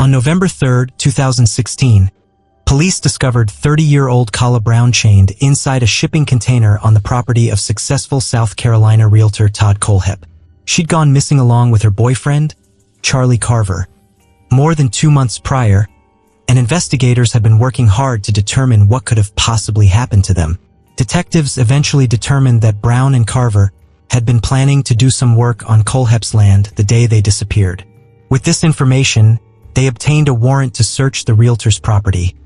On November 3, 2016, police discovered 30-year-old Kayla Brown chained inside a shipping container on the property of successful South Carolina realtor Todd Kohlhepp. She'd gone missing along with her boyfriend, Charlie Carver, more than 2 months prior, and investigators had been working hard to determine what could have possibly happened to them. Detectives eventually determined that Brown and Carver had been planning to do some work on Kohlhepp's land the day they disappeared. With this information, they obtained a warrant to search the realtor's property,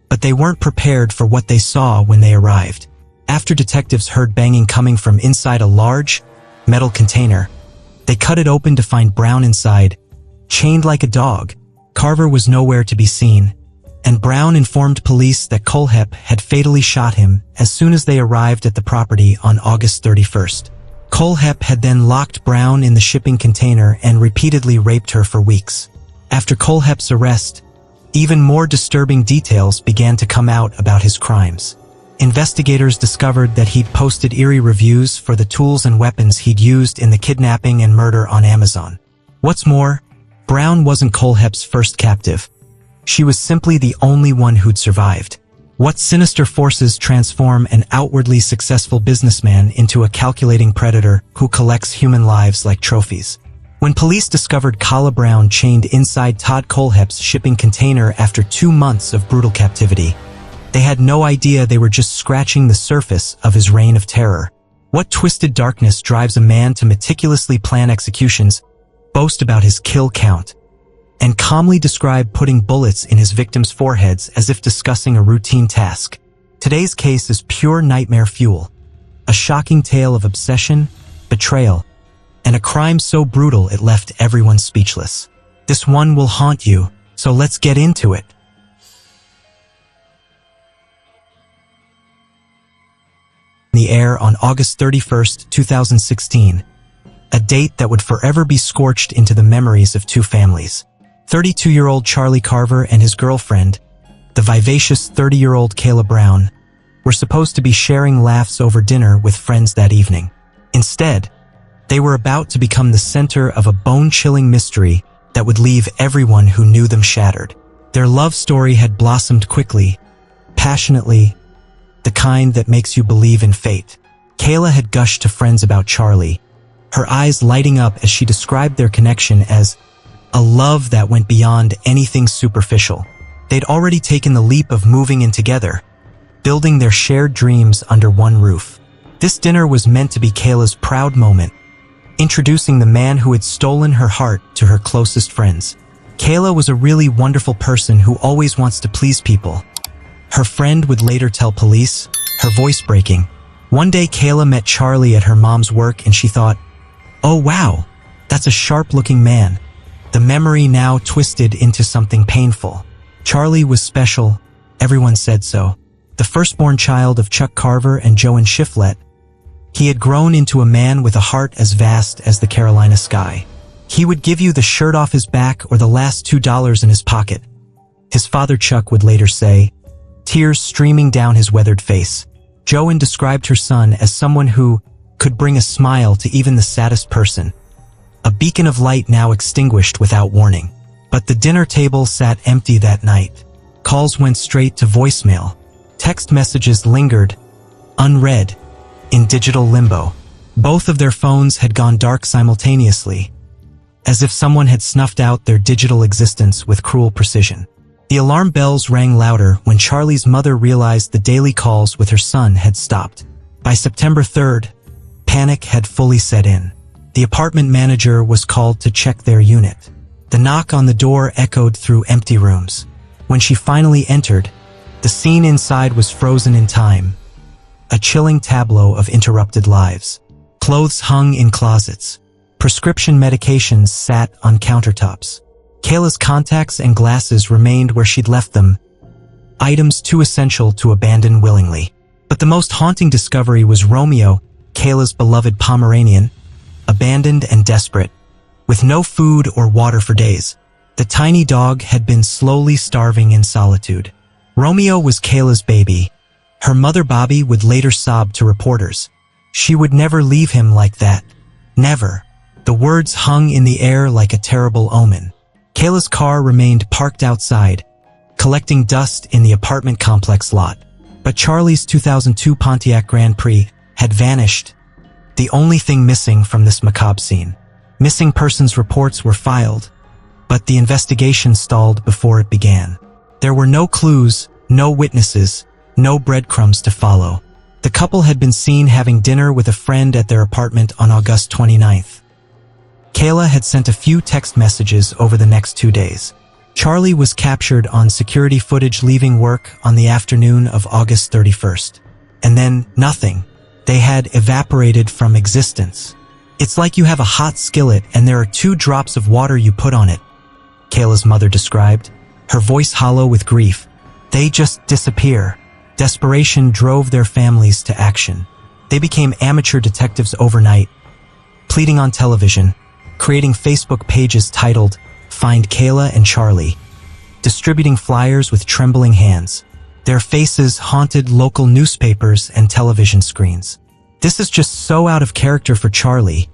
but they weren't prepared for what they saw when they arrived. After detectives heard banging coming from inside a large, metal container, they cut it open to find Brown inside, chained like a dog. Carver was nowhere to be seen, and Brown informed police that Kohlhepp had fatally shot him as soon as they arrived at the property on August 31st. Kohlhepp had then locked Brown in the shipping container and repeatedly raped her for weeks. After Kohlhepp's arrest, even more disturbing details began to come out about his crimes. Investigators discovered that he'd posted eerie reviews for the tools and weapons he'd used in the kidnapping and murder on Amazon. What's more, Brown wasn't Kohlhepp's first captive. She was simply the only one who'd survived. What sinister forces transform an outwardly successful businessman into a calculating predator who collects human lives like trophies? When police discovered Kayla Brown chained inside Todd Kohlhepp's shipping container after 2 months of brutal captivity, they had no idea they were just scratching the surface of his reign of terror. What twisted darkness drives a man to meticulously plan executions, boast about his kill count, and calmly describe putting bullets in his victims' foreheads as if discussing a routine task? Today's case is pure nightmare fuel, a shocking tale of obsession, betrayal, and a crime so brutal it left everyone speechless. This one will haunt you, so let's get into it. In the air on August 31st, 2016, a date that would forever be scorched into the memories of two families. 32-year-old Charlie Carver and his girlfriend, the vivacious 30-year-old Kayla Brown, were supposed to be sharing laughs over dinner with friends that evening. Instead, they were about to become the center of a bone-chilling mystery that would leave everyone who knew them shattered. Their love story had blossomed quickly, passionately, the kind that makes you believe in fate. Kayla had gushed to friends about Charlie, her eyes lighting up as she described their connection as a love that went beyond anything superficial. They'd already taken the leap of moving in together, building their shared dreams under one roof. This dinner was meant to be Kayla's proud moment, introducing the man who had stolen her heart to her closest friends. Kayla was a really wonderful person who always wants to please people. Her friend would later tell police, her voice breaking. One day Kayla met Charlie at her mom's work and she thought, "Oh wow, that's a sharp-looking man." The memory now twisted into something painful. Charlie was special, everyone said so. The firstborn child of Chuck Carver and Joan Shiflett, he had grown into a man with a heart as vast as the Carolina sky. He would give you the shirt off his back or the last $2 in his pocket. His father Chuck would later say, tears streaming down his weathered face. Joan described her son as someone who could bring a smile to even the saddest person. A beacon of light now extinguished without warning. But the dinner table sat empty that night. Calls went straight to voicemail. Text messages lingered, unread, in digital limbo. Both of their phones had gone dark simultaneously, as if someone had snuffed out their digital existence with cruel precision. The alarm bells rang louder when Charlie's mother realized the daily calls with her son had stopped. By September 3rd, panic had fully set in. The apartment manager was called to check their unit. The knock on the door echoed through empty rooms. When she finally entered, the scene inside was frozen in time, a chilling tableau of interrupted lives. Clothes hung in closets. Prescription medications sat on countertops. Kayla's contacts and glasses remained where she'd left them, items too essential to abandon willingly. But the most haunting discovery was Romeo, Kayla's beloved Pomeranian, abandoned and desperate, with no food or water for days. The tiny dog had been slowly starving in solitude. Romeo was Kayla's baby. Her mother Bobby would later sob to reporters. She would never leave him like that. Never. The words hung in the air like a terrible omen. Kayla's car remained parked outside, collecting dust in the apartment complex lot. But Charlie's 2002 Pontiac Grand Prix had vanished, the only thing missing from this macabre scene. Missing persons reports were filed, but the investigation stalled before it began. There were no clues, no witnesses, no breadcrumbs to follow. The couple had been seen having dinner with a friend at their apartment on August 29th. Kayla had sent a few text messages over the next 2 days. Charlie was captured on security footage leaving work on the afternoon of August 31st. And then, nothing. They had evaporated from existence. It's like you have a hot skillet and there are 2 drops of water you put on it, Kayla's mother described, her voice hollow with grief. They just disappear. Desperation drove their families to action. They became amateur detectives overnight, pleading on television, creating Facebook pages titled, "Find Kayla and Charlie," distributing flyers with trembling hands. Their faces haunted local newspapers and television screens. "This is just so out of character for Charlie,"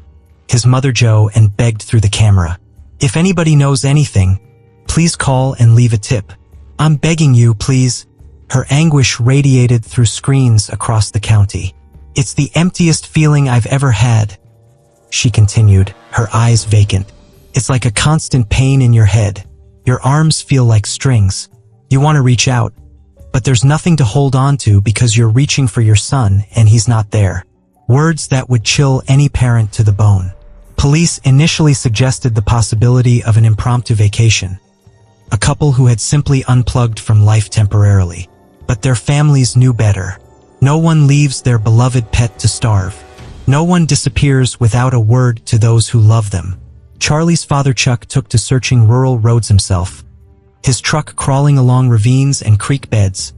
his mother Jo and begged through the camera. "If anybody knows anything, please call and leave a tip. I'm begging you, please." Her anguish radiated through screens across the county. "It's the emptiest feeling I've ever had," she continued, her eyes vacant. "It's like a constant pain in your head. Your arms feel like strings. You want to reach out, but there's nothing to hold on to because you're reaching for your son and he's not there." Words that would chill any parent to the bone. Police initially suggested the possibility of an impromptu vacation, a couple who had simply unplugged from life temporarily. But their families knew better. No one leaves their beloved pet to starve. No one disappears without a word to those who love them. Charlie's father Chuck took to searching rural roads himself, his truck crawling along ravines and creek beds,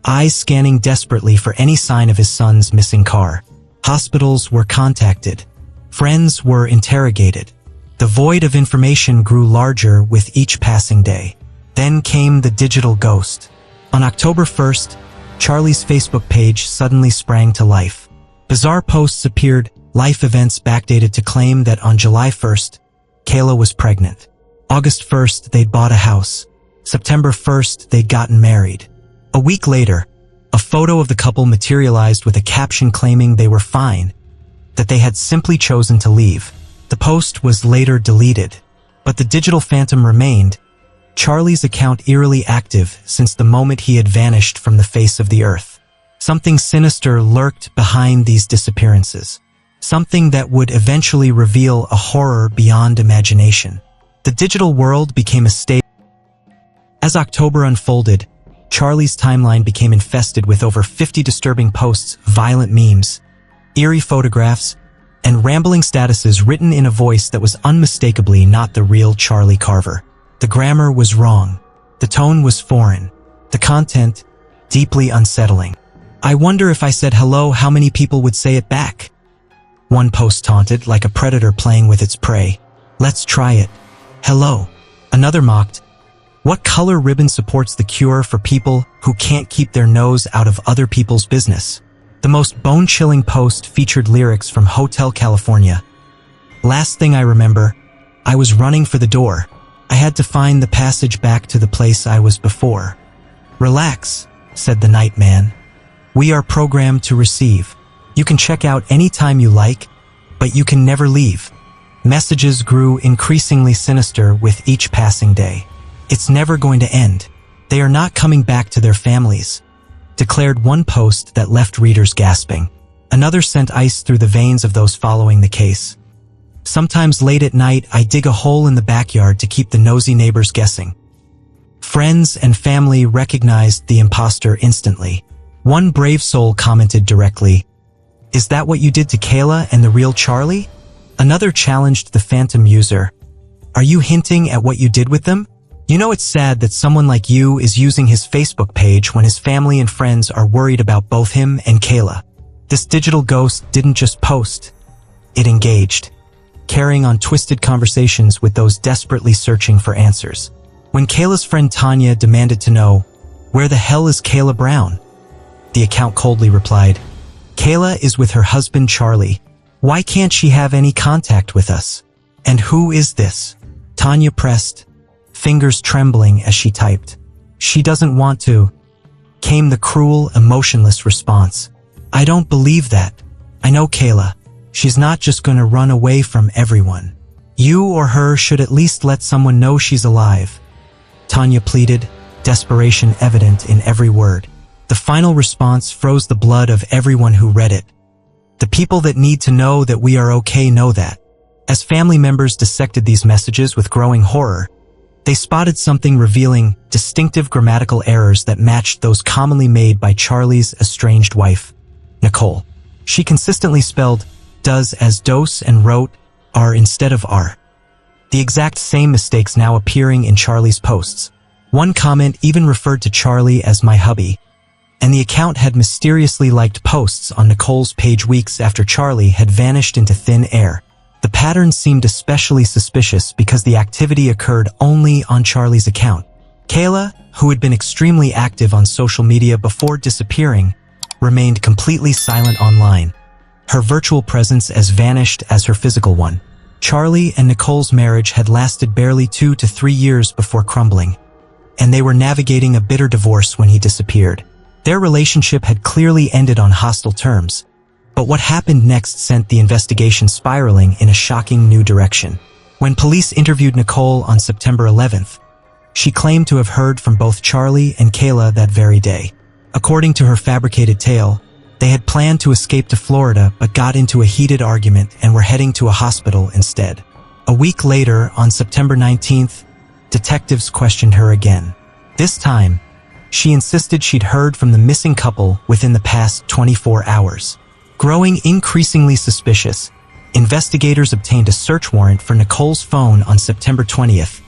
eyes scanning desperately for any sign of his son's missing car. Hospitals were contacted. Friends were interrogated. The void of information grew larger with each passing day. Then came the digital ghost. On October 1st, Charlie's Facebook page suddenly sprang to life. Bizarre posts appeared, life events backdated to claim that on July 1st, Kayla was pregnant. August 1st, they'd bought a house. September 1st, they'd gotten married. A week later, a photo of the couple materialized with a caption claiming they were fine, that they had simply chosen to leave. The post was later deleted, but the digital phantom remained, Charlie's account eerily active since the moment he had vanished from the face of the earth. Something sinister lurked behind these disappearances. Something that would eventually reveal a horror beyond imagination. The digital world became a stage. As October unfolded, Charlie's timeline became infested with over 50 disturbing posts, violent memes, eerie photographs, and rambling statuses written in a voice that was unmistakably not the real Charlie Carver. The grammar was wrong. The tone was foreign. The content, deeply unsettling. "I wonder if I said hello, how many people would say it back?" One post taunted, like a predator playing with its prey. "Let's try it. Hello." Another mocked, "What color ribbon supports the cure for people who can't keep their nose out of other people's business?" The most bone-chilling post featured lyrics from Hotel California. "Last thing I remember, I was running for the door. I had to find the passage back to the place I was before." "Relax," said the night man. "We are programmed to receive. You can check out anytime you like, but you can never leave." Messages grew increasingly sinister with each passing day. "It's never going to end. They are not coming back to their families," declared one post that left readers gasping. Another sent ice through the veins of those following the case. "Sometimes late at night, I dig a hole in the backyard to keep the nosy neighbors guessing." Friends and family recognized the imposter instantly. One brave soul commented directly, "Is that what you did to Kayla and the real Charlie?" Another challenged the phantom user, "Are you hinting at what you did with them? You know it's sad that someone like you is using his Facebook page when his family and friends are worried about both him and Kayla." This digital ghost didn't just post, it engaged, carrying on twisted conversations with those desperately searching for answers. When Kayla's friend Tanya demanded to know, "Where the hell is Kayla Brown?" the account coldly replied, "Kayla is with her husband Charlie. Why can't she have any contact with us? And who is this?" Tanya pressed, fingers trembling as she typed. "She doesn't want to," came the cruel, emotionless response. "I don't believe that. I know Kayla. She's not just gonna run away from everyone. You or her should at least let someone know she's alive," Tanya pleaded, desperation evident in every word. The final response froze the blood of everyone who read it. "The people that need to know that we are okay know that." As family members dissected these messages with growing horror, they spotted something revealing distinctive grammatical errors that matched those commonly made by Charlie's estranged wife, Nicole. She consistently spelled does as dose and wrote R instead of R. The exact same mistakes now appearing in Charlie's posts. One comment even referred to Charlie as "my hubby," and the account had mysteriously liked posts on Nicole's page weeks after Charlie had vanished into thin air. The pattern seemed especially suspicious because the activity occurred only on Charlie's account. Kayla, who had been extremely active on social media before disappearing, remained completely silent online, her virtual presence as vanished as her physical one. Charlie and Nicole's marriage had lasted barely 2 to 3 years before crumbling, and they were navigating a bitter divorce when he disappeared. Their relationship had clearly ended on hostile terms, but what happened next sent the investigation spiraling in a shocking new direction. When police interviewed Nicole on September 11th, she claimed to have heard from both Charlie and Kayla that very day. According to her fabricated tale, they had planned to escape to Florida but got into a heated argument and were heading to a hospital instead. A week later, on September 19th, detectives questioned her again. This time, she insisted she'd heard from the missing couple within the past 24 hours. Growing increasingly suspicious, investigators obtained a search warrant for Nicole's phone on September 20th,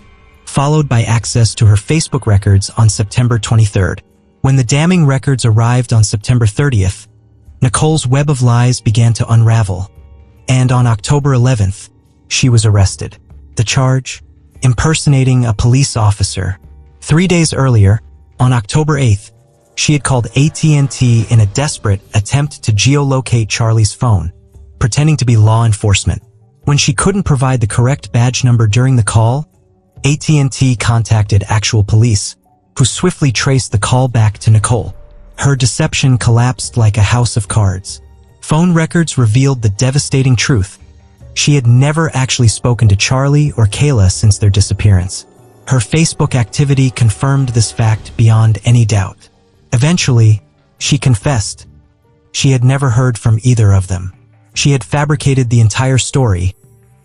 followed by access to her Facebook records on September 23rd. When the damning records arrived on September 30th, Nicole's web of lies began to unravel, and on October 11th, she was arrested. The charge? Impersonating a police officer. 3 days earlier, on October 8th, she had called AT&T in a desperate attempt to geolocate Charlie's phone, pretending to be law enforcement. When she couldn't provide the correct badge number during the call, AT&T contacted actual police, who swiftly traced the call back to Nicole. Her deception collapsed like a house of cards. Phone records revealed the devastating truth. She had never actually spoken to Charlie or Kayla since their disappearance. Her Facebook activity confirmed this fact beyond any doubt. Eventually, she confessed. She had never heard from either of them. She had fabricated the entire story,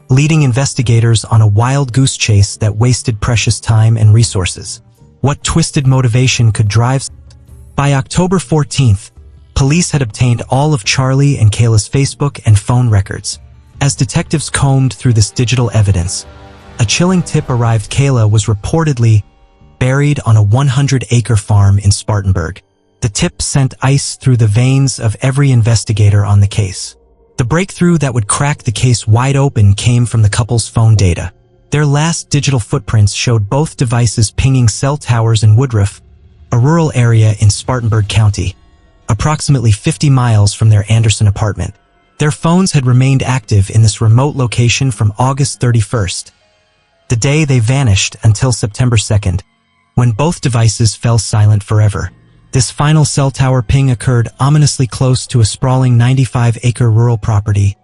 leading investigators on a wild goose chase that wasted precious time and resources. What twisted motivation could drive? By October 14th, police had obtained all of Charlie and Kayla's Facebook and phone records. As detectives combed through this digital evidence, a chilling tip arrived. Kayla was reportedly buried on a 100-acre farm in Spartanburg. The tip sent ice through the veins of every investigator on the case. The breakthrough that would crack the case wide open came from the couple's phone data. Their last digital footprints showed both devices pinging cell towers in Woodruff, a rural area in Spartanburg County, approximately 50 miles from their Anderson apartment. Their phones had remained active in this remote location from August 31st, the day they vanished, until September 2nd, when both devices fell silent forever. This final cell tower ping occurred ominously close to a sprawling 95-acre rural property,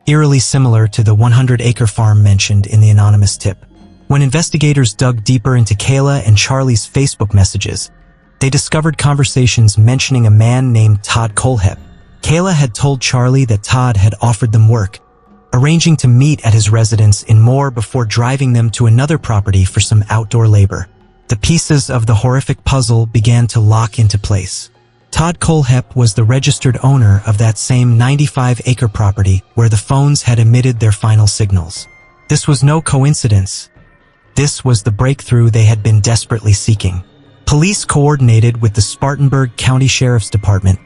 eerily similar to the 100-acre farm mentioned in the anonymous tip. When investigators dug deeper into Kayla and Charlie's Facebook messages, they discovered conversations mentioning a man named Todd Kohlhepp. Kayla had told Charlie that Todd had offered them work, arranging to meet at his residence in Moore before driving them to another property for some outdoor labor. The pieces of the horrific puzzle began to lock into place. Todd Kohlhepp was the registered owner of that same 95-acre property where the phones had emitted their final signals. This was no coincidence. This was the breakthrough they had been desperately seeking. Police coordinated with the Spartanburg County Sheriff's Department,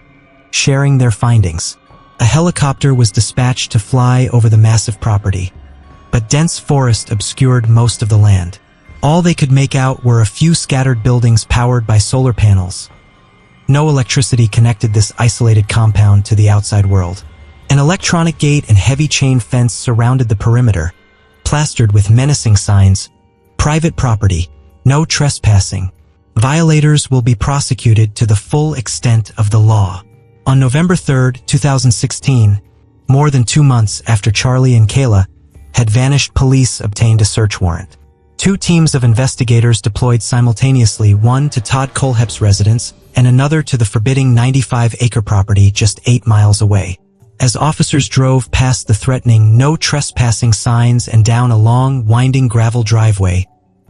sharing their findings. A helicopter was dispatched to fly over the massive property, but dense forest obscured most of the land. All they could make out were a few scattered buildings powered by solar panels. No electricity connected this isolated compound to the outside world. An electronic gate and heavy chain fence surrounded the perimeter, plastered with menacing signs: private property, No trespassing. Violators will be prosecuted to the full extent of the law. On November 3, 2016, more than 2 months after Charlie and Kayla had vanished, police obtained a search warrant. 2 teams of investigators deployed simultaneously, one to Todd Kohlhepp's residence and another to the forbidding 95-acre property just 8 miles away. As officers drove past the threatening no trespassing signs and down a long, winding gravel driveway,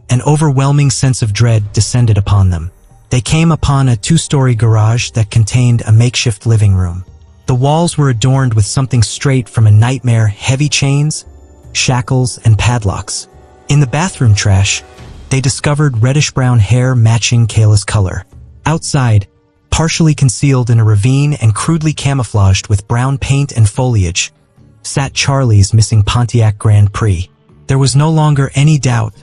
an overwhelming sense of dread descended upon them. They came upon a 2-story garage that contained a makeshift living room. The walls were adorned with something straight from a nightmare: heavy chains, shackles, and padlocks. In the bathroom trash, they discovered reddish-brown hair matching Kayla's color. Outside, partially concealed in a ravine and crudely camouflaged with brown paint and foliage, sat Charlie's missing Pontiac Grand Prix. There was no longer any doubt.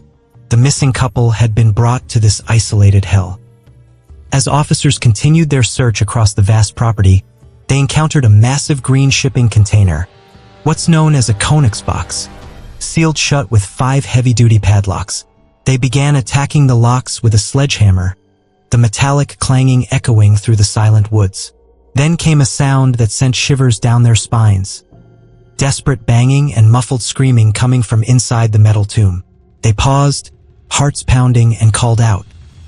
The missing couple had been brought to this isolated hell. As officers continued their search across the vast property, they encountered a massive green shipping container, what's known as a Konex box, sealed shut with 5 heavy-duty padlocks. They began attacking the locks with a sledgehammer, the metallic clanging echoing through the silent woods. Then came a sound that sent shivers down their spines. Desperate banging and muffled screaming coming from inside the metal tomb. They paused, hearts pounding, and called out.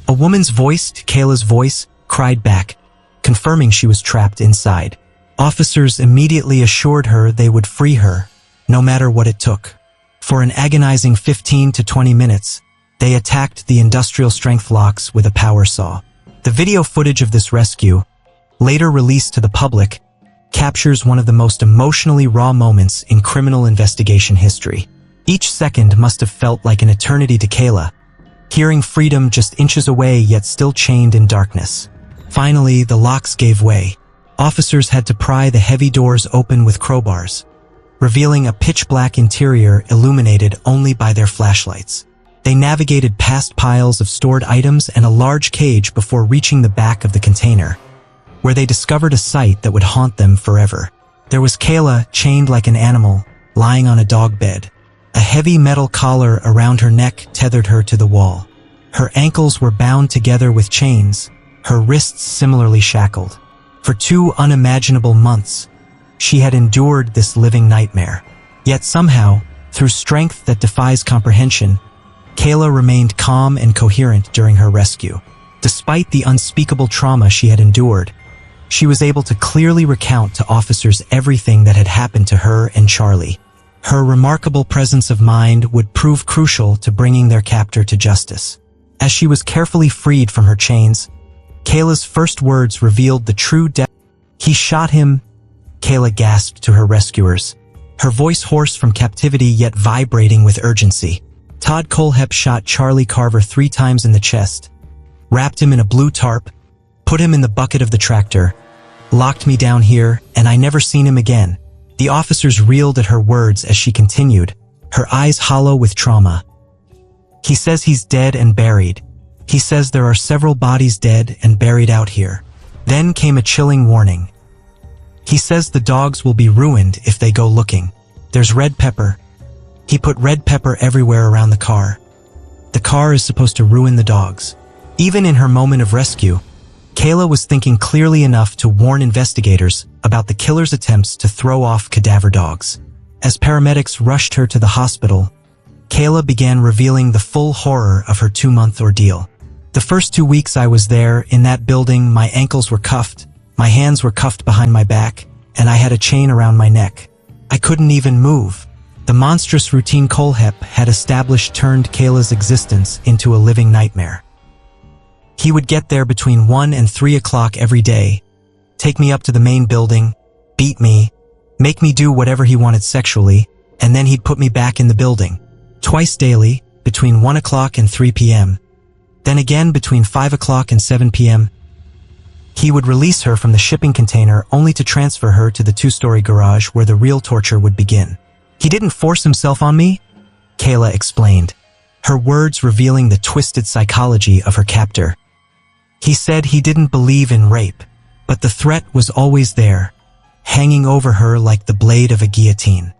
A woman's voice, Kayla's voice, cried back, confirming she was trapped inside. Officers immediately assured her they would free her, no matter what it took. For an agonizing 15 to 20 minutes, they attacked the industrial-strength locks with a power saw. The video footage of this rescue, later released to the public, captures one of the most emotionally raw moments in criminal investigation history. Each second must have felt like an eternity to Kayla, hearing freedom just inches away yet still chained in darkness. Finally, the locks gave way. Officers had to pry the heavy doors open with crowbars, revealing a pitch-black interior illuminated only by their flashlights. They navigated past piles of stored items and a large cage before reaching the back of the container, where they discovered a sight that would haunt them forever. There was Kayla, chained like an animal, lying on a dog bed. A heavy metal collar around her neck tethered her to the wall. Her ankles were bound together with chains, her wrists similarly shackled. For 2 unimaginable months, she had endured this living nightmare. Yet somehow, through strength that defies comprehension, Kayla remained calm and coherent during her rescue. Despite the unspeakable trauma she had endured, she was able to clearly recount to officers everything that had happened to her and Charlie. Her remarkable presence of mind would prove crucial to bringing their captor to justice. As she was carefully freed from her chains, Kayla's first words revealed the true depth. "He shot him," Kayla gasped to her rescuers, her voice hoarse from captivity yet vibrating with urgency. Todd Kohlhepp shot Charlie Carver 3 times in the chest, wrapped him in a blue tarp, put him in the bucket of the tractor, locked me down here, and I never seen him again. The officers reeled at her words as she continued, her eyes hollow with trauma. "He says he's dead and buried. He says there are several bodies dead and buried out here." Then came a chilling warning. "He says the dogs will be ruined if they go looking. There's red pepper. He put red pepper everywhere around the car. The car is supposed to ruin the dogs." Even in her moment of rescue, Kayla was thinking clearly enough to warn investigators about the killer's attempts to throw off cadaver dogs. As paramedics rushed her to the hospital, Kayla began revealing the full horror of her 2-month ordeal. "The first 2 weeks I was there, in that building, my ankles were cuffed, my hands were cuffed behind my back, and I had a chain around my neck. I couldn't even move." The monstrous routine Kohlhepp had established turned Kayla's existence into a living nightmare. He would get there between 1 and 3 o'clock every day, take me up to the main building, beat me, make me do whatever he wanted sexually, and then he'd put me back in the building. Twice daily, between 1 o'clock and 3 p.m., then again between 5 o'clock and 7 p.m., he would release her from the shipping container only to transfer her to the 2-story garage where the real torture would begin. "He didn't force himself on me," Kayla explained, her words revealing the twisted psychology of her captor. "He said he didn't believe in rape, but the threat was always there, hanging over her like the blade of a guillotine.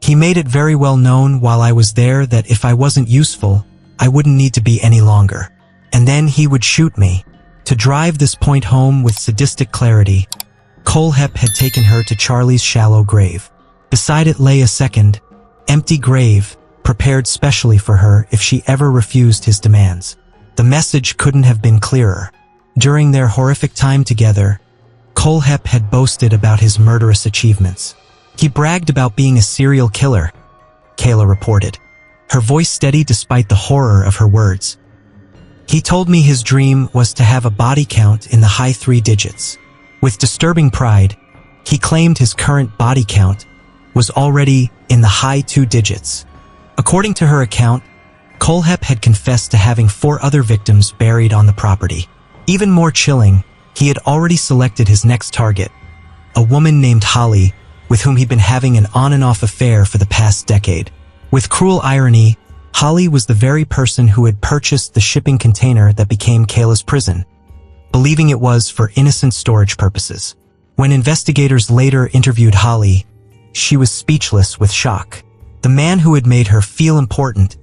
He made it very well known while I was there that if I wasn't useful, I wouldn't need to be any longer. And then he would shoot me. To drive this point home with sadistic clarity, Kohlhepp had taken her to Charlie's shallow grave. Beside it lay a second, empty grave, prepared specially for her if she ever refused his demands. The message couldn't have been clearer. During their horrific time together, Kohlhepp had boasted about his murderous achievements. He bragged about being a serial killer, Kayla reported, her voice steady despite the horror of her words. He told me his dream was to have a body count in the high 3 digits. With disturbing pride, he claimed his current body count was already in the high 2 digits. According to her account, Kohlhepp had confessed to having 4 other victims buried on the property. Even more chilling, he had already selected his next target, a woman named Holly, with whom he'd been having an on-and-off affair for the past decade. With cruel irony, Holly was the very person who had purchased the shipping container that became Kayla's prison, believing it was for innocent storage purposes. When investigators later interviewed Holly, she was speechless with shock. The man who had made her feel important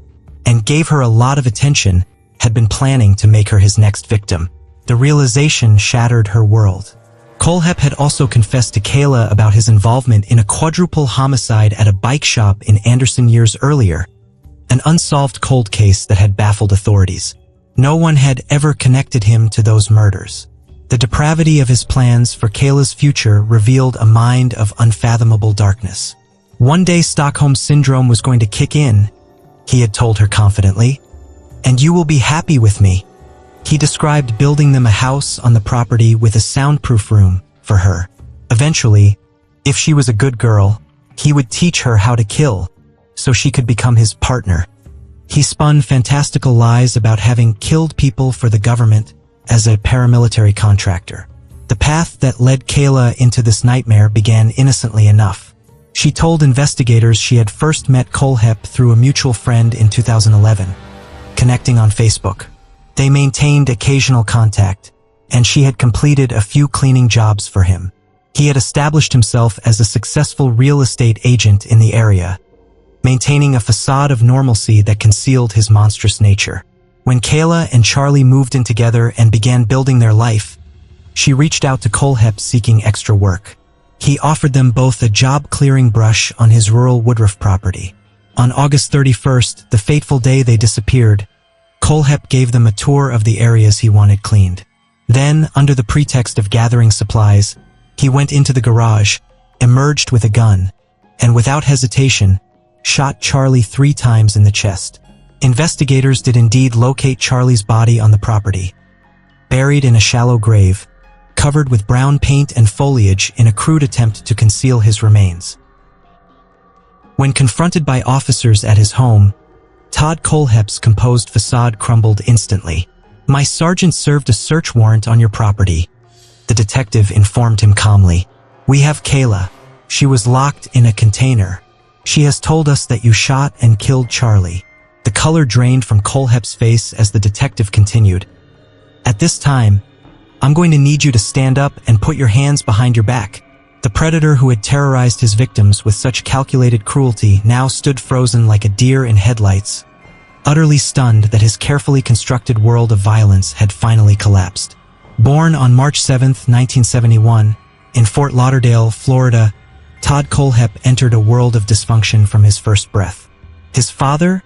and gave her a lot of attention had been planning to make her his next victim. The realization shattered her world. Kohlhepp had also confessed to Kayla about his involvement in a quadruple homicide at a bike shop in Anderson years earlier, an unsolved cold case that had baffled authorities. No one had ever connected him to those murders. The depravity of his plans for Kayla's future revealed a mind of unfathomable darkness. One day Stockholm Syndrome was going to kick in, he had told her confidently, and you will be happy with me. He described building them a house on the property with a soundproof room for her. Eventually, if she was a good girl, he would teach her how to kill, so she could become his partner. He spun fantastical lies about having killed people for the government as a paramilitary contractor. The path that led Kayla into this nightmare began innocently enough. She told investigators she had first met Kohlhepp through a mutual friend in 2011, connecting on Facebook. They maintained occasional contact, and she had completed a few cleaning jobs for him. He had established himself as a successful real estate agent in the area, maintaining a facade of normalcy that concealed his monstrous nature. When Kayla and Charlie moved in together and began building their life, she reached out to Kohlhepp seeking extra work. He offered them both a job-clearing brush on his rural Woodruff property. On August 31st, the fateful day they disappeared, Kohlhepp gave them a tour of the areas he wanted cleaned. Then, under the pretext of gathering supplies, he went into the garage, emerged with a gun, and without hesitation, shot Charlie 3 times in the chest. Investigators did indeed locate Charlie's body on the property, buried in a shallow grave, covered with brown paint and foliage in a crude attempt to conceal his remains. When confronted by officers at his home, Todd Kohlhepp's composed facade crumbled instantly. "My sergeant served a search warrant on your property," the detective informed him calmly. "We have Kayla. She was locked in a container. She has told us that you shot and killed Charlie." The color drained from Kohlhepp's face as the detective continued. "At this time, I'm going to need you to stand up and put your hands behind your back." The predator who had terrorized his victims with such calculated cruelty now stood frozen like a deer in headlights, utterly stunned that his carefully constructed world of violence had finally collapsed. Born on March 7, 1971, in Fort Lauderdale, Florida, Todd Kohlhepp entered a world of dysfunction from his first breath. His father,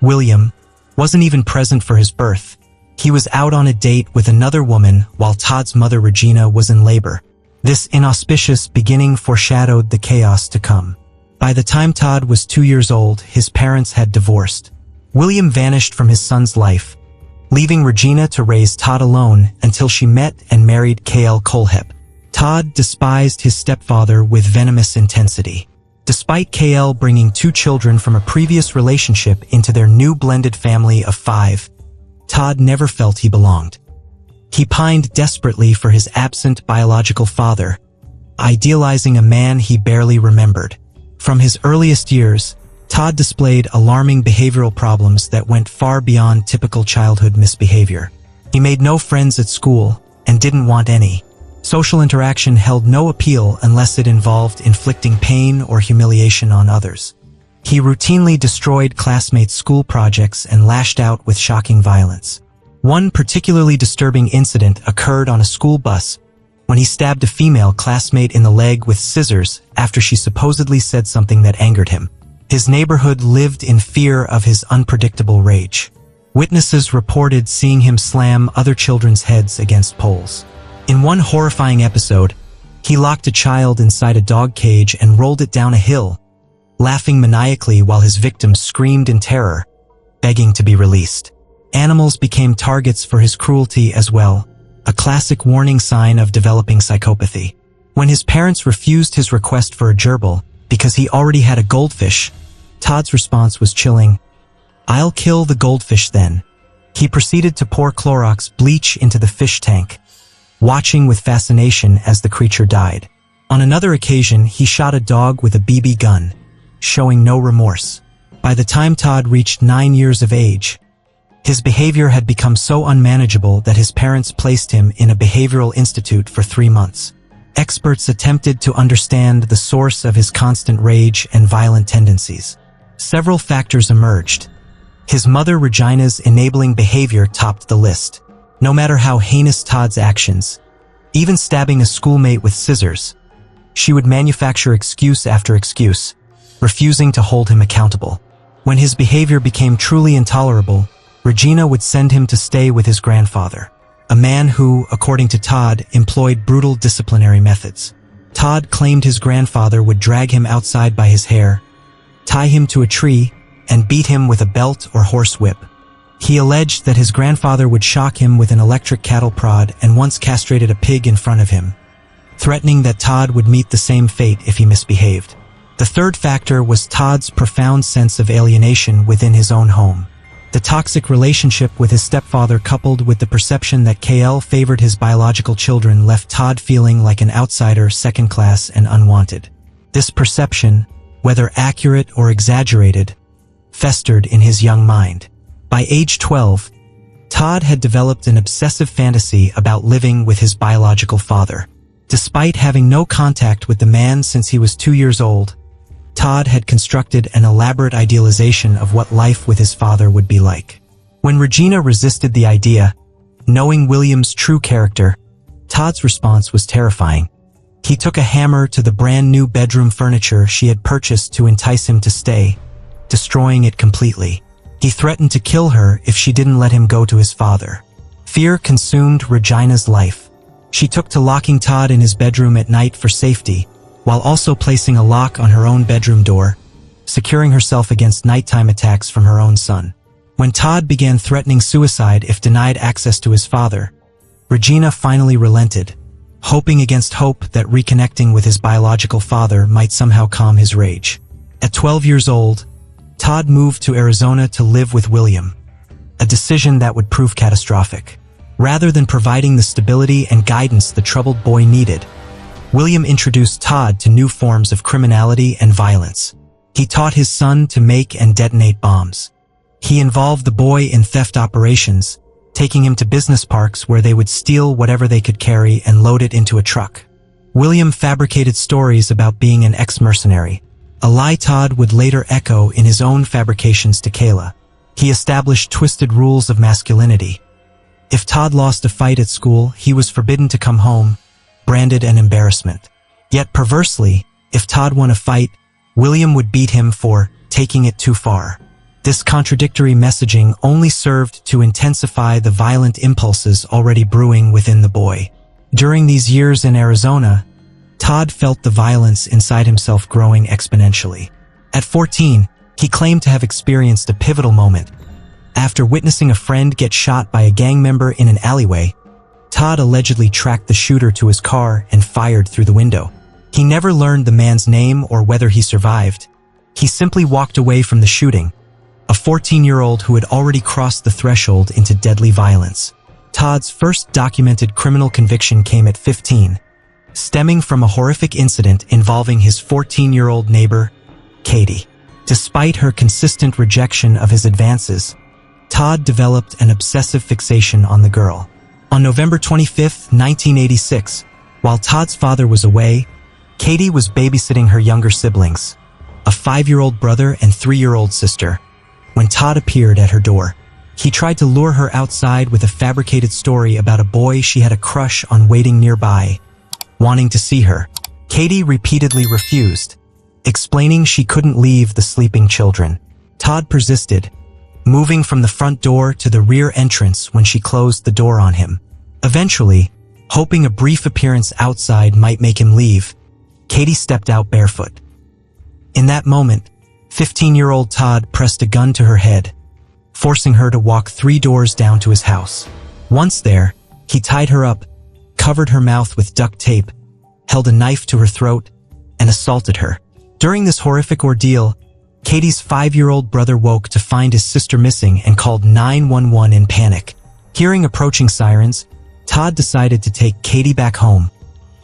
William, wasn't even present for his birth. He was out on a date with another woman while Todd's mother, Regina, was in labor. This inauspicious beginning foreshadowed the chaos to come. By the time Todd was 2 years old, his parents had divorced. William vanished from his son's life, leaving Regina to raise Todd alone until she met and married K.L. Kohlhepp. Todd despised his stepfather with venomous intensity. Despite K.L. bringing 2 children from a previous relationship into their new blended family of 5, Todd never felt he belonged. He pined desperately for his absent biological father, idealizing a man he barely remembered. From his earliest years, Todd displayed alarming behavioral problems that went far beyond typical childhood misbehavior. He made no friends at school and didn't want any. Social interaction held no appeal unless it involved inflicting pain or humiliation on others. He routinely destroyed classmates' school projects and lashed out with shocking violence. One particularly disturbing incident occurred on a school bus when he stabbed a female classmate in the leg with scissors after she supposedly said something that angered him. His neighborhood lived in fear of his unpredictable rage. Witnesses reported seeing him slam other children's heads against poles. In one horrifying episode, he locked a child inside a dog cage and rolled it down a hill, laughing maniacally while his victims screamed in terror, begging to be released. Animals became targets for his cruelty as well, a classic warning sign of developing psychopathy. When his parents refused his request for a gerbil because he already had a goldfish, Todd's response was chilling. "I'll kill the goldfish then." He proceeded to pour Clorox bleach into the fish tank, watching with fascination as the creature died. On another occasion, he shot a dog with a BB gun, showing no remorse. By the time Todd reached 9 years of age, his behavior had become so unmanageable that his parents placed him in a behavioral institute for 3 months. Experts attempted to understand the source of his constant rage and violent tendencies. Several factors emerged. His mother Regina's enabling behavior topped the list. No matter how heinous Todd's actions, even stabbing a schoolmate with scissors, she would manufacture excuse after excuse, refusing to hold him accountable. When his behavior became truly intolerable, Regina would send him to stay with his grandfather, a man who, according to Todd, employed brutal disciplinary methods. Todd claimed his grandfather would drag him outside by his hair, tie him to a tree, and beat him with a belt or horse whip. He alleged that his grandfather would shock him with an electric cattle prod and once castrated a pig in front of him, threatening that Todd would meet the same fate if he misbehaved. The third factor was Todd's profound sense of alienation within his own home. The toxic relationship with his stepfather, coupled with the perception that KL favored his biological children, left Todd feeling like an outsider, second class, and unwanted. This perception, whether accurate or exaggerated, festered in his young mind. By age 12, Todd had developed an obsessive fantasy about living with his biological father. Despite having no contact with the man since he was 2 years old, Todd had constructed an elaborate idealization of what life with his father would be like. When Regina resisted the idea, knowing William's true character, Todd's response was terrifying. He took a hammer to the brand new bedroom furniture she had purchased to entice him to stay, destroying it completely. He threatened to kill her if she didn't let him go to his father. Fear consumed Regina's life. She took to locking Todd in his bedroom at night for safety, while also placing a lock on her own bedroom door, securing herself against nighttime attacks from her own son. When Todd began threatening suicide if denied access to his father, Regina finally relented, hoping against hope that reconnecting with his biological father might somehow calm his rage. At 12 years old, Todd moved to Arizona to live with William, a decision that would prove catastrophic. Rather than providing the stability and guidance the troubled boy needed, William introduced Todd to new forms of criminality and violence. He taught his son to make and detonate bombs. He involved the boy in theft operations, taking him to business parks where they would steal whatever they could carry and load it into a truck. William fabricated stories about being an ex-mercenary, a lie Todd would later echo in his own fabrications to Kayla. He established twisted rules of masculinity. If Todd lost a fight at school, he was forbidden to come home, branded an embarrassment. Yet perversely, if Todd won a fight, William would beat him for taking it too far. This contradictory messaging only served to intensify the violent impulses already brewing within the boy. During these years in Arizona, Todd felt the violence inside himself growing exponentially. At 14, he claimed to have experienced a pivotal moment. After witnessing a friend get shot by a gang member in an alleyway, Todd allegedly tracked the shooter to his car and fired through the window. He never learned the man's name or whether he survived. He simply walked away from the shooting, a 14-year-old who had already crossed the threshold into deadly violence. Todd's first documented criminal conviction came at 15, stemming from a horrific incident involving his 14-year-old neighbor, Katie. Despite her consistent rejection of his advances, Todd developed an obsessive fixation on the girl. On November 25, 1986, while Todd's father was away, Katie was babysitting her younger siblings. a 5-year-old brother and 3-year-old sister. When Todd appeared at her door, he tried to lure her outside with a fabricated story about a boy she had a crush on waiting nearby, wanting to see her. Katie repeatedly refused, explaining she couldn't leave the sleeping children. Todd persisted, moving from the front door to the rear entrance when she closed the door on him. Eventually, hoping a brief appearance outside might make him leave, Katie stepped out barefoot. In that moment, 15-year-old Todd pressed a gun to her head, forcing her to walk 3 doors down to his house. Once there, he tied her up, covered her mouth with duct tape, held a knife to her throat, and assaulted her. During this horrific ordeal, Katie's 5-year-old brother woke to find his sister missing and called 911 in panic. Hearing approaching sirens, Todd decided to take Katie back home,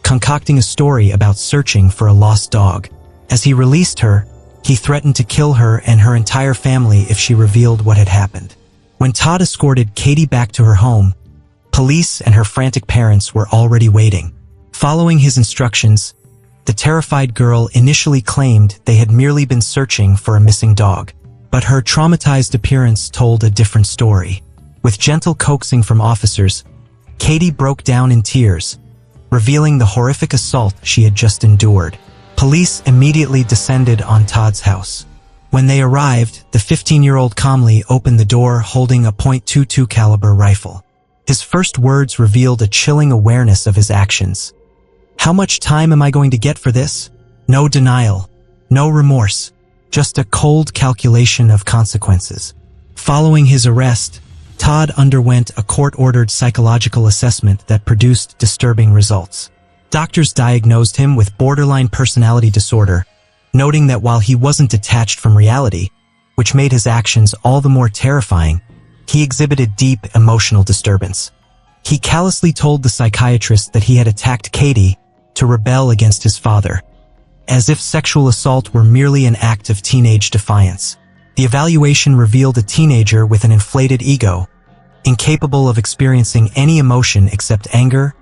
concocting a story about searching for a lost dog. As he released her, he threatened to kill her and her entire family if she revealed what had happened. When Todd escorted Katie back to her home, police and her frantic parents were already waiting. Following his instructions, the terrified girl initially claimed they had merely been searching for a missing dog, but her traumatized appearance told a different story. With gentle coaxing from officers, Katie broke down in tears, revealing the horrific assault she had just endured. Police immediately descended on Todd's house. When they arrived, the 15-year-old calmly opened the door holding a .22 caliber rifle. His first words revealed a chilling awareness of his actions. "How much time am I going to get for this?" No denial, no remorse, just a cold calculation of consequences. Following his arrest, Todd underwent a court-ordered psychological assessment that produced disturbing results. Doctors diagnosed him with borderline personality disorder, noting that while he wasn't detached from reality, which made his actions all the more terrifying, he exhibited deep emotional disturbance. He callously told the psychiatrist that he had attacked Katie to rebel against his father, as if sexual assault were merely an act of teenage defiance. The evaluation revealed a teenager with an inflated ego, incapable of experiencing any emotion except anger,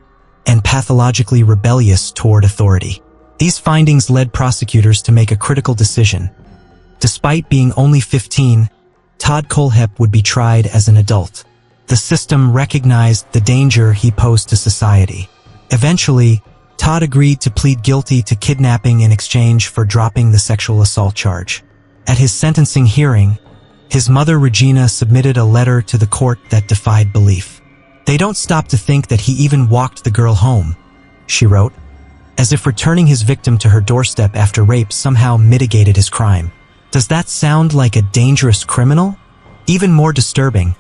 and pathologically rebellious toward authority. These findings led prosecutors to make a critical decision. Despite being only 15, Todd Kohlhepp would be tried as an adult. The system recognized the danger he posed to society. Eventually, Todd agreed to plead guilty to kidnapping in exchange for dropping the sexual assault charge. At his sentencing hearing, his mother Regina submitted a letter to the court that defied belief. "They don't stop to think that he even walked the girl home," she wrote, as if returning his victim to her doorstep after rape somehow mitigated his crime. Does that sound like a dangerous criminal? Even more disturbing,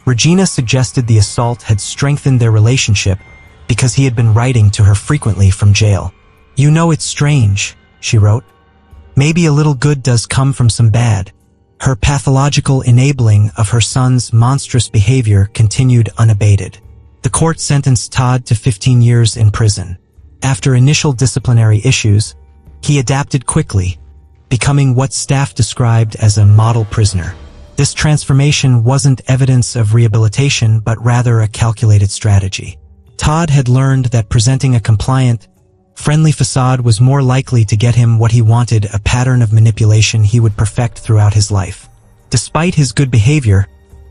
Regina suggested the assault had strengthened their relationship because he had been writing to her frequently from jail. "You know, it's strange," she wrote. "Maybe a little good does come from some bad." Her pathological enabling of her son's monstrous behavior continued unabated. The court sentenced Todd to 15 years in prison. After initial disciplinary issues, he adapted quickly, becoming what staff described as a model prisoner. This transformation wasn't evidence of rehabilitation, but rather a calculated strategy. Todd had learned that presenting a compliant, friendly facade was more likely to get him what he wanted, a pattern of manipulation he would perfect throughout his life. Despite his good behavior,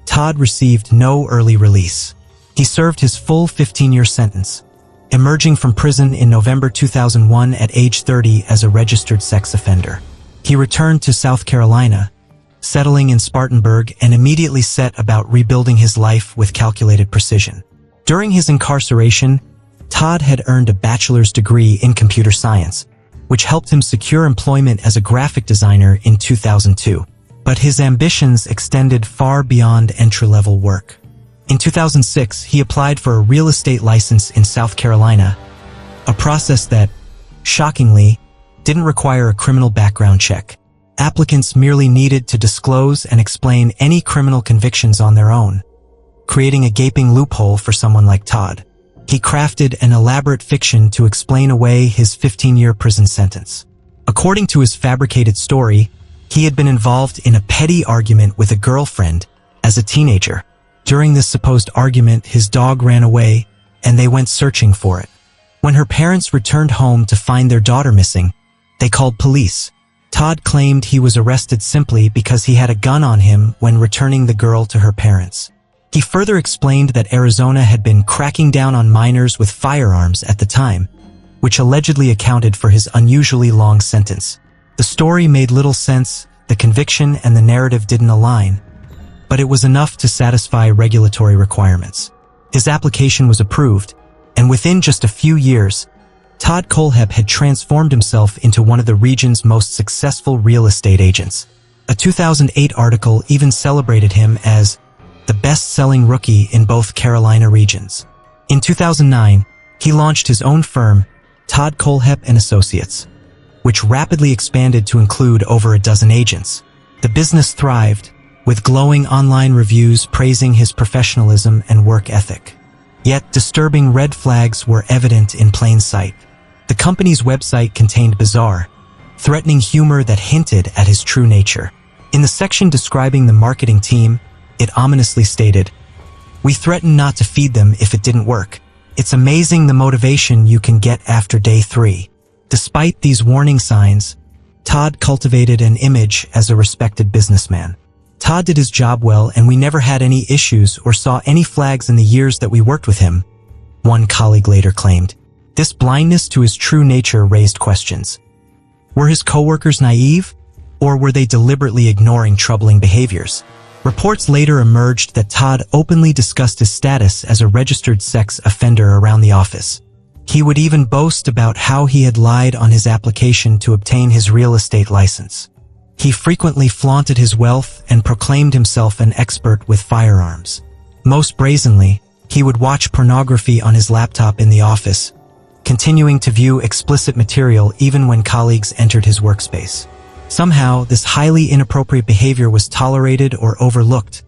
Todd received no early release. He served his full 15-year sentence, emerging from prison in November 2001 at age 30 as a registered sex offender. He returned to South Carolina, settling in Spartanburg, and immediately set about rebuilding his life with calculated precision. During his incarceration, Todd had earned a bachelor's degree in computer science, which helped him secure employment as a graphic designer in 2002. But his ambitions extended far beyond entry-level work. In 2006, he applied for a real estate license in South Carolina, a process that, shockingly, didn't require a criminal background check. Applicants merely needed to disclose and explain any criminal convictions on their own, creating a gaping loophole for someone like Todd. He crafted an elaborate fiction to explain away his 15-year prison sentence. According to his fabricated story, he had been involved in a petty argument with a girlfriend as a teenager. During this supposed argument, his dog ran away, and they went searching for it. When her parents returned home to find their daughter missing, they called police, Todd claimed he was arrested simply because he had a gun on him when returning the girl to her parents. He further explained that Arizona had been cracking down on minors with firearms at the time, which allegedly accounted for his unusually long sentence. The story made little sense, the conviction and the narrative didn't align, but it was enough to satisfy regulatory requirements. His application was approved, and within just a few years, Todd Kohlhepp had transformed himself into one of the region's most successful real estate agents. A 2008 article even celebrated him as the best-selling rookie in both Carolina regions. In 2009, he launched his own firm, Todd Kohlhepp & Associates, which rapidly expanded to include over a dozen agents. The business thrived, with glowing online reviews praising his professionalism and work ethic. Yet disturbing red flags were evident in plain sight. The company's website contained bizarre, threatening humor that hinted at his true nature. In the section describing the marketing team, it ominously stated, "We threatened not to feed them if it didn't work. It's amazing the motivation you can get after day 3. Despite these warning signs, Todd cultivated an image as a respected businessman. Todd did his job well, and we never had any issues or saw any flags in the years that we worked with him," one colleague later claimed. This blindness to his true nature raised questions. Were his coworkers naive, or were they deliberately ignoring troubling behaviors? Reports later emerged that Todd openly discussed his status as a registered sex offender around the office. He would even boast about how he had lied on his application to obtain his real estate license. He frequently flaunted his wealth and proclaimed himself an expert with firearms. Most brazenly, he would watch pornography on his laptop in the office, continuing to view explicit material even when colleagues entered his workspace. Somehow, this highly inappropriate behavior was tolerated or overlooked,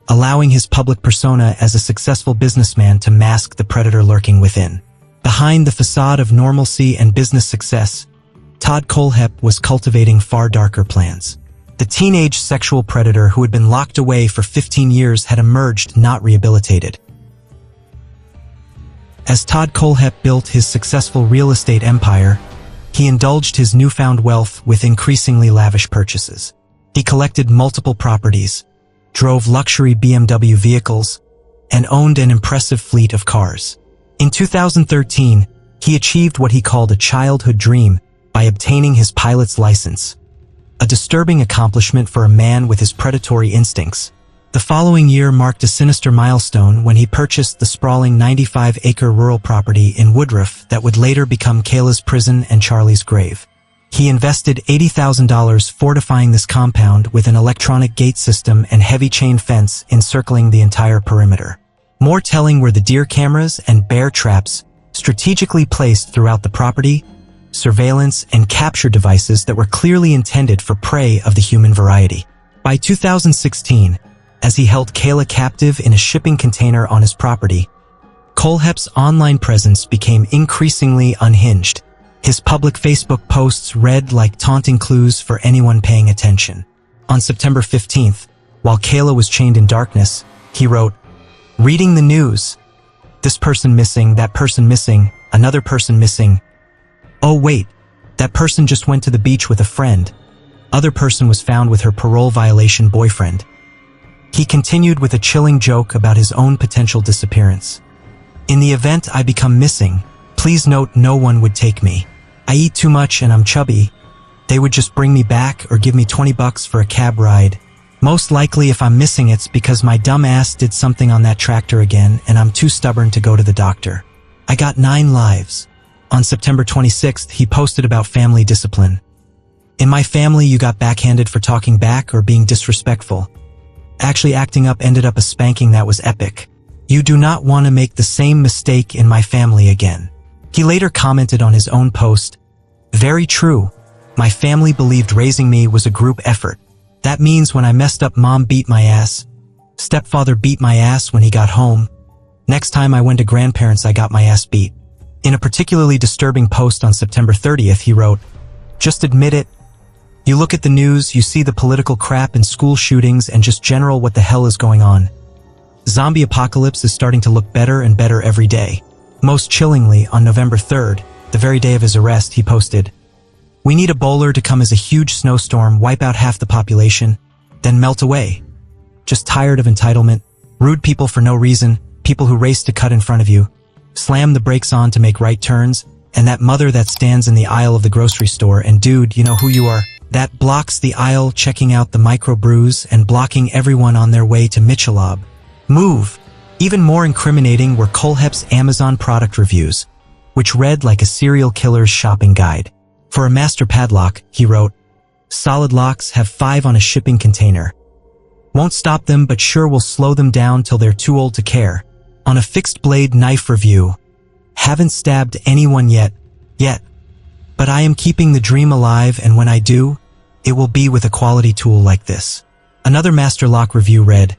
allowing his public persona as a successful businessman to mask the predator lurking within. Behind the facade of normalcy and business success, Todd Kohlhepp was cultivating far darker plans. The teenage sexual predator who had been locked away for 15 years had emerged not rehabilitated. As Todd Kohlhepp built his successful real estate empire, he indulged his newfound wealth with increasingly lavish purchases. He collected multiple properties, drove luxury BMW vehicles, and owned an impressive fleet of cars. In 2013, he achieved what he called a childhood dream by obtaining his pilot's license, a disturbing accomplishment for a man with his predatory instincts. The following year marked a sinister milestone when he purchased the sprawling 95-acre rural property in Woodruff that would later become Kayla's prison and Charlie's grave. He invested $80,000 fortifying this compound with an electronic gate system and heavy chain fence encircling the entire perimeter. More telling were the deer cameras and bear traps strategically placed throughout the property, surveillance and capture devices that were clearly intended for prey of the human variety. By 2016, as he held Kayla captive in a shipping container on his property, Kohlhepp's online presence became increasingly unhinged. His public Facebook posts read like taunting clues for anyone paying attention. On September 15th, while Kayla was chained in darkness, he wrote, "Reading the news. This person missing, that person missing, another person missing. Oh wait, that person just went to the beach with a friend. Other person was found with her parole violation boyfriend." He continued with a chilling joke about his own potential disappearance. "In the event I become missing, please note no one would take me. I eat too much and I'm chubby. They would just bring me back or give me $20 for a cab ride. Most likely if I'm missing it's because my dumb ass did something on that tractor again and I'm too stubborn to go to the doctor. I got 9 lives." On September 26th, he posted about family discipline. "In my family, you got backhanded for talking back or being disrespectful. Actually acting up ended up a spanking that was epic. You do not want to make the same mistake in my family again." He later commented on his own post, "Very true. My family believed raising me was a group effort. That means when I messed up, mom beat my ass. Stepfather beat my ass when he got home. Next time I went to grandparents, I got my ass beat." In a particularly disturbing post on September 30th, he wrote, "Just admit it. You look at the news, you see the political crap and school shootings and just general what the hell is going on. Zombie apocalypse is starting to look better and better every day." Most chillingly, on November 3rd, the very day of his arrest, he posted, We need a bowler to come as a huge snowstorm, wipe out half the population, then melt away. Just tired of entitlement, rude people for no reason, people who race to cut in front of you, slam the brakes on to make right turns, and that mother that stands in the aisle of the grocery store and dude, you know who you are, that blocks the aisle checking out the microbrews and blocking everyone on their way to Michelob. Move! Even more incriminating were Kohlhepp's Amazon product reviews, which read like a serial killer's shopping guide. For a master padlock, he wrote, "Solid locks have 5 on a shipping container. Won't stop them but sure will slow them down till they're too old to care. On a fixed blade knife review, haven't stabbed anyone yet. But I am keeping the dream alive, and when I do, it will be with a quality tool like this." Another master lock review read,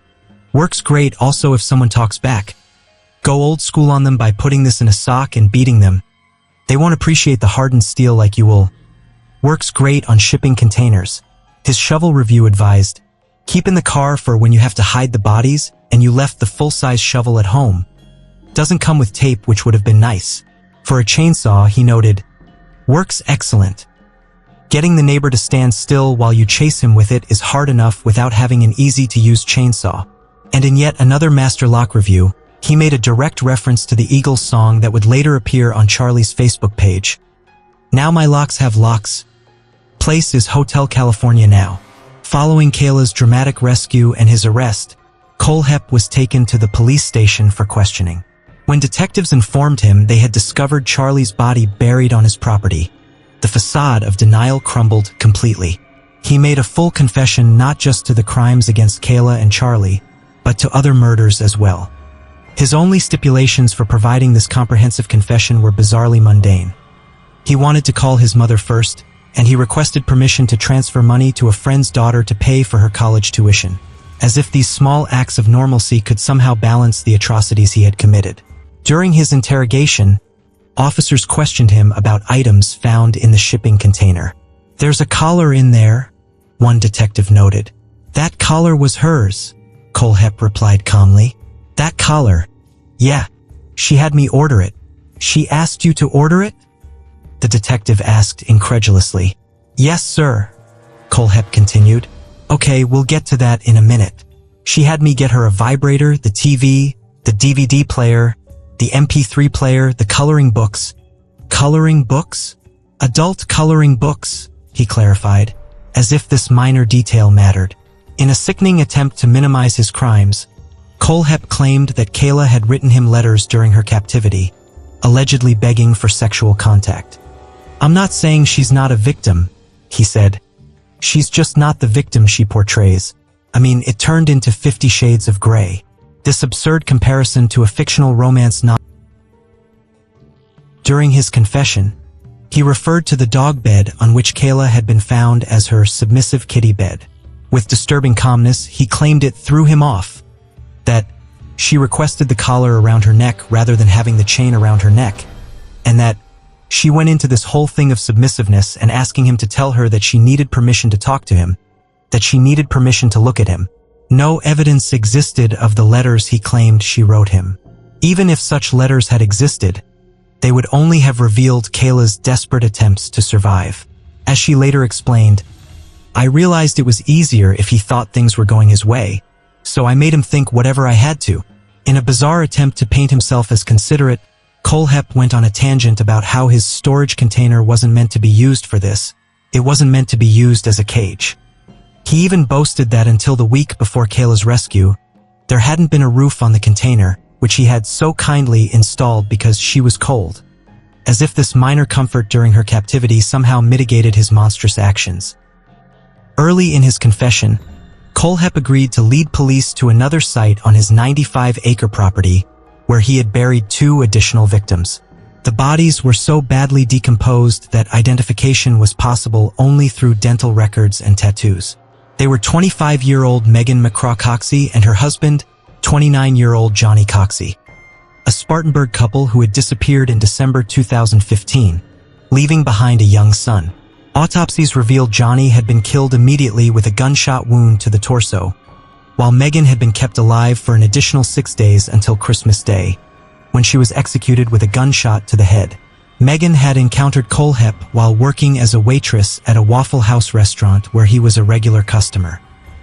"Works great also if someone talks back. Go old school on them by putting this in a sock and beating them. They won't appreciate the hardened steel like you will. Works great on shipping containers." His shovel review advised, "Keep in the car for when you have to hide the bodies and you left the full-size shovel at home. Doesn't come with tape, which would have been nice." For a chainsaw, he noted, "Works excellent. Getting the neighbor to stand still while you chase him with it is hard enough without having an easy-to-use chainsaw." And in yet another master lock review, he made a direct reference to the Eagles song that would later appear on Charlie's Facebook page. "Now my locks have locks. Place is Hotel California now." Following Kayla's dramatic rescue and his arrest, Kohlhepp was taken to the police station for questioning. When detectives informed him they had discovered Charlie's body buried on his property, the facade of denial crumbled completely. He made a full confession not just to the crimes against Kayla and Charlie, but to other murders as well. His only stipulations for providing this comprehensive confession were bizarrely mundane. He wanted to call his mother first, and he requested permission to transfer money to a friend's daughter to pay for her college tuition, as if these small acts of normalcy could somehow balance the atrocities he had committed. During his interrogation, officers questioned him about items found in the shipping container. "There's a collar in there," one detective noted. "That collar was hers," Kohlhepp replied calmly. "That collar? Yeah, she had me order it." "She asked you to order it?" the detective asked incredulously. "Yes, sir," Kohlhepp continued. "Okay, we'll get to that in a minute. She had me get her a vibrator, the TV, the DVD player, the MP3 player, the coloring books." "Coloring books? Adult coloring books," he clarified, as if this minor detail mattered. In a sickening attempt to minimize his crimes, Kohlhepp claimed that Kayla had written him letters during her captivity, allegedly begging for sexual contact. "I'm not saying she's not a victim," he said. "She's just not the victim she portrays. I mean, it turned into 50 Shades of Grey. This absurd comparison to a fictional romance novel." During his confession, he referred to the dog bed on which Kayla had been found as her submissive kitty bed. With disturbing calmness, he claimed it threw him off, that she requested the collar around her neck rather than having the chain around her neck, and that she went into this whole thing of submissiveness and asking him to tell her that she needed permission to talk to him, that she needed permission to look at him. No evidence existed of the letters he claimed she wrote him. Even if such letters had existed, they would only have revealed Kayla's desperate attempts to survive. As she later explained, "I realized it was easier if he thought things were going his way, so I made him think whatever I had to." In a bizarre attempt to paint himself as considerate, Kohlhepp went on a tangent about how his storage container wasn't meant to be used for this. It wasn't meant to be used as a cage. He even boasted that until the week before Kayla's rescue, there hadn't been a roof on the container, which he had so kindly installed because she was cold, as if this minor comfort during her captivity somehow mitigated his monstrous actions. Early in his confession, Kohlhepp agreed to lead police to another site on his 95-acre property where he had buried 2 additional victims. The bodies were so badly decomposed that identification was possible only through dental records and tattoos. They were 25-year-old Megan McCraw Coxey and her husband, 29-year-old Johnny Coxey, a Spartanburg couple who had disappeared in December 2015, leaving behind a young son. Autopsies revealed Johnny had been killed immediately with a gunshot wound to the torso, while Megan had been kept alive for an additional 6 days until Christmas Day, when she was executed with a gunshot to the head. Megan had encountered Kohlhepp while working as a waitress at a Waffle House restaurant where he was a regular customer.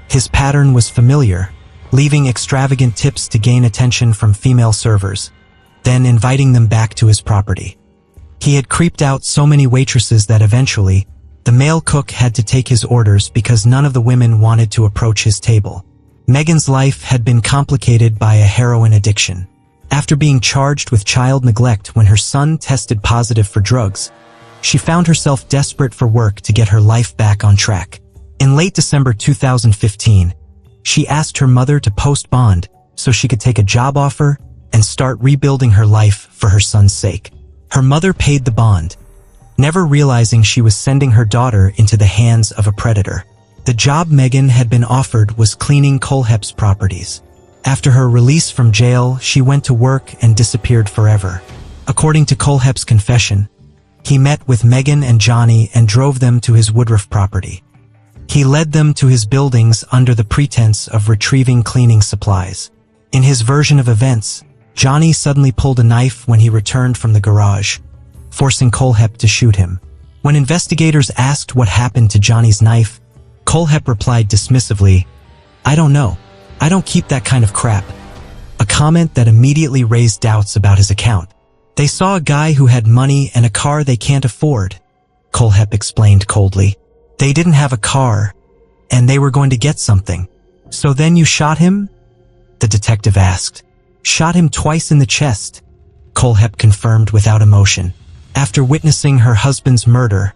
His pattern was familiar, leaving extravagant tips to gain attention from female servers, then inviting them back to his property. He had creeped out so many waitresses that eventually, the male cook had to take his orders because none of the women wanted to approach his table. Megan's life had been complicated by a heroin addiction. After being charged with child neglect when her son tested positive for drugs, she found herself desperate for work to get her life back on track. In late December 2015, she asked her mother to post bond so she could take a job offer and start rebuilding her life for her son's sake. Her mother paid the bond, never realizing she was sending her daughter into the hands of a predator. The job Megan had been offered was cleaning Kohlhepp's properties. After her release from jail, she went to work and disappeared forever. According to Kohlhepp's confession, he met with Megan and Johnny and drove them to his Woodruff property. He led them to his buildings under the pretense of retrieving cleaning supplies. In his version of events, Johnny suddenly pulled a knife when he returned from the garage, forcing Kohlhepp to shoot him. When investigators asked what happened to Johnny's knife, Kohlhepp replied dismissively, "I don't know. I don't keep that kind of crap," a comment that immediately raised doubts about his account. "They saw a guy who had money and a car they can't afford," Kohlhepp explained coldly. "They didn't have a car, and they were going to get something. So then you shot him?" the detective asked. "Shot him twice in the chest," Kohlhepp confirmed without emotion. After witnessing her husband's murder,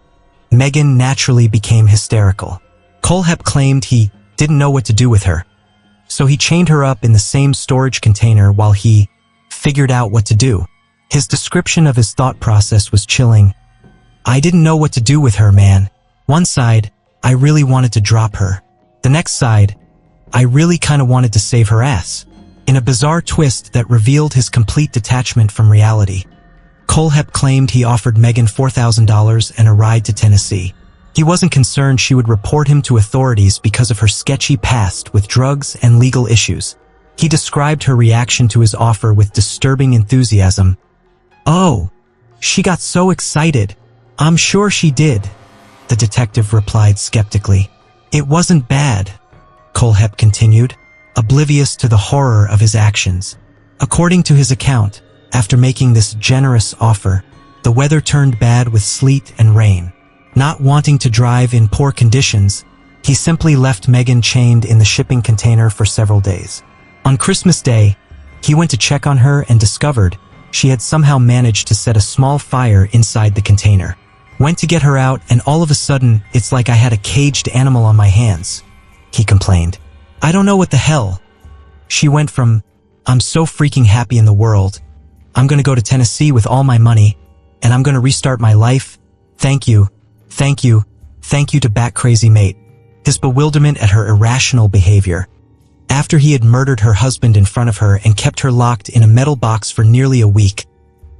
Megan naturally became hysterical. Kohlhepp claimed he didn't know what to do with her, so he chained her up in the same storage container while he figured out what to do. His description of his thought process was chilling. "I didn't know what to do with her, man. One side, I really wanted to drop her. The next side, I really kind of wanted to save her ass." In a bizarre twist that revealed his complete detachment from reality, Kohlhepp claimed he offered Megan $4,000 and a ride to Tennessee. He wasn't concerned she would report him to authorities because of her sketchy past with drugs and legal issues. He described her reaction to his offer with disturbing enthusiasm. "Oh, she got so excited. I'm sure she did," the detective replied skeptically. "It wasn't bad," Kohlhepp continued, oblivious to the horror of his actions. According to his account, after making this generous offer, the weather turned bad with sleet and rain. Not wanting to drive in poor conditions, he simply left Megan chained in the shipping container for several days. On Christmas Day, he went to check on her and discovered she had somehow managed to set a small fire inside the container. "Went to get her out, and all of a sudden, it's like I had a caged animal on my hands," he complained. "I don't know what the hell." She went from, "I'm so freaking happy in the world. I'm going to go to Tennessee with all my money, and I'm going to restart my life. Thank you. Thank you. Thank you to bat-crazy mate." His bewilderment at her irrational behavior, after he had murdered her husband in front of her and kept her locked in a metal box for nearly a week,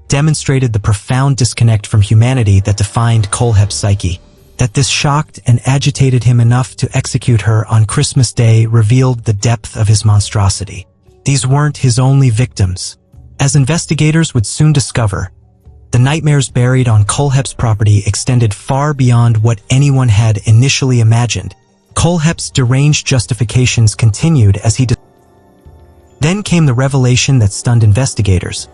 demonstrated the profound disconnect from humanity that defined Kohlhepp's psyche. That this shocked and agitated him enough to execute her on Christmas Day revealed the depth of his monstrosity. These weren't his only victims. As investigators would soon discover, the nightmares buried on Kohlhepp's property extended far beyond what anyone had initially imagined. Kohlhepp's deranged justifications continued as he Then came the revelation that stunned investigators.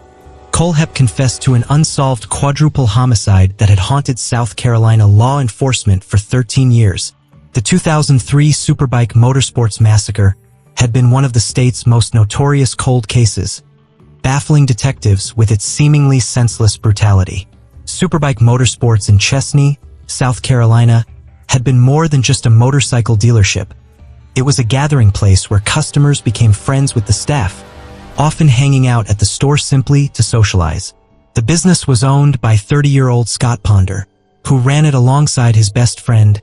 Kohlhepp confessed to an unsolved quadruple homicide that had haunted South Carolina law enforcement for 13 years. The 2003 Superbike Motorsports Massacre had been one of the state's most notorious cold cases, baffling detectives with its seemingly senseless brutality. Superbike Motorsports in Chesney, South Carolina, had been more than just a motorcycle dealership. It was a gathering place where customers became friends with the staff, often hanging out at the store simply to socialize. The business was owned by 30-year-old Scott Ponder, who ran it alongside his best friend,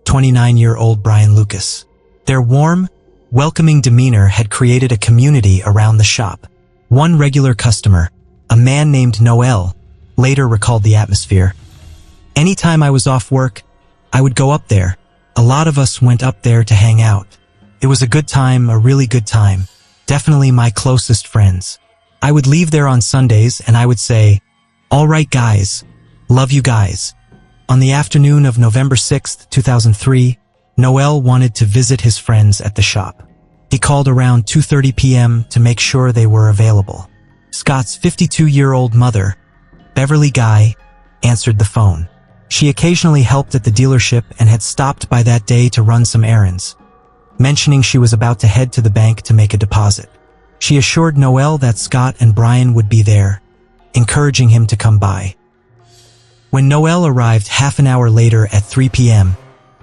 29-year-old Brian Lucas. Their warm, welcoming demeanor had created a community around the shop. One regular customer, a man named Noel, later recalled the atmosphere. "Anytime I was off work, I would go up there. A lot of us went up there to hang out. It was a good time, a really good time. Definitely my closest friends. I would leave there on Sundays and I would say, 'All right guys, Love you guys. On the afternoon of November 6, 2003, Noel wanted to visit his friends at the shop. He called around 2:30 p.m. to make sure they were available. Scott's 52-year-old mother, Beverly Guy, answered the phone. She occasionally helped at the dealership and had stopped by that day to run some errands, mentioning she was about to head to the bank to make a deposit. She assured Noel that Scott and Brian would be there, encouraging him to come by. When Noel arrived half an hour later at 3 p.m.,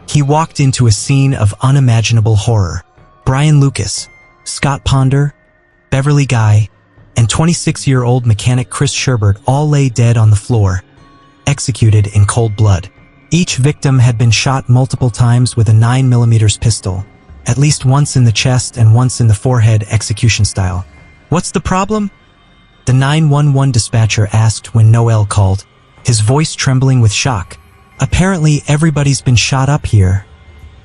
he walked into a scene of unimaginable horror. Brian Lucas, Scott Ponder, Beverly Guy, and 26-year-old mechanic Chris Sherbert all lay dead on the floor, executed in cold blood. Each victim had been shot multiple times with a 9mm pistol, at least once in the chest and once in the forehead, execution style. "What's the problem?" the 911 dispatcher asked when Noel called, his voice trembling with shock. "Apparently everybody's been shot up here,"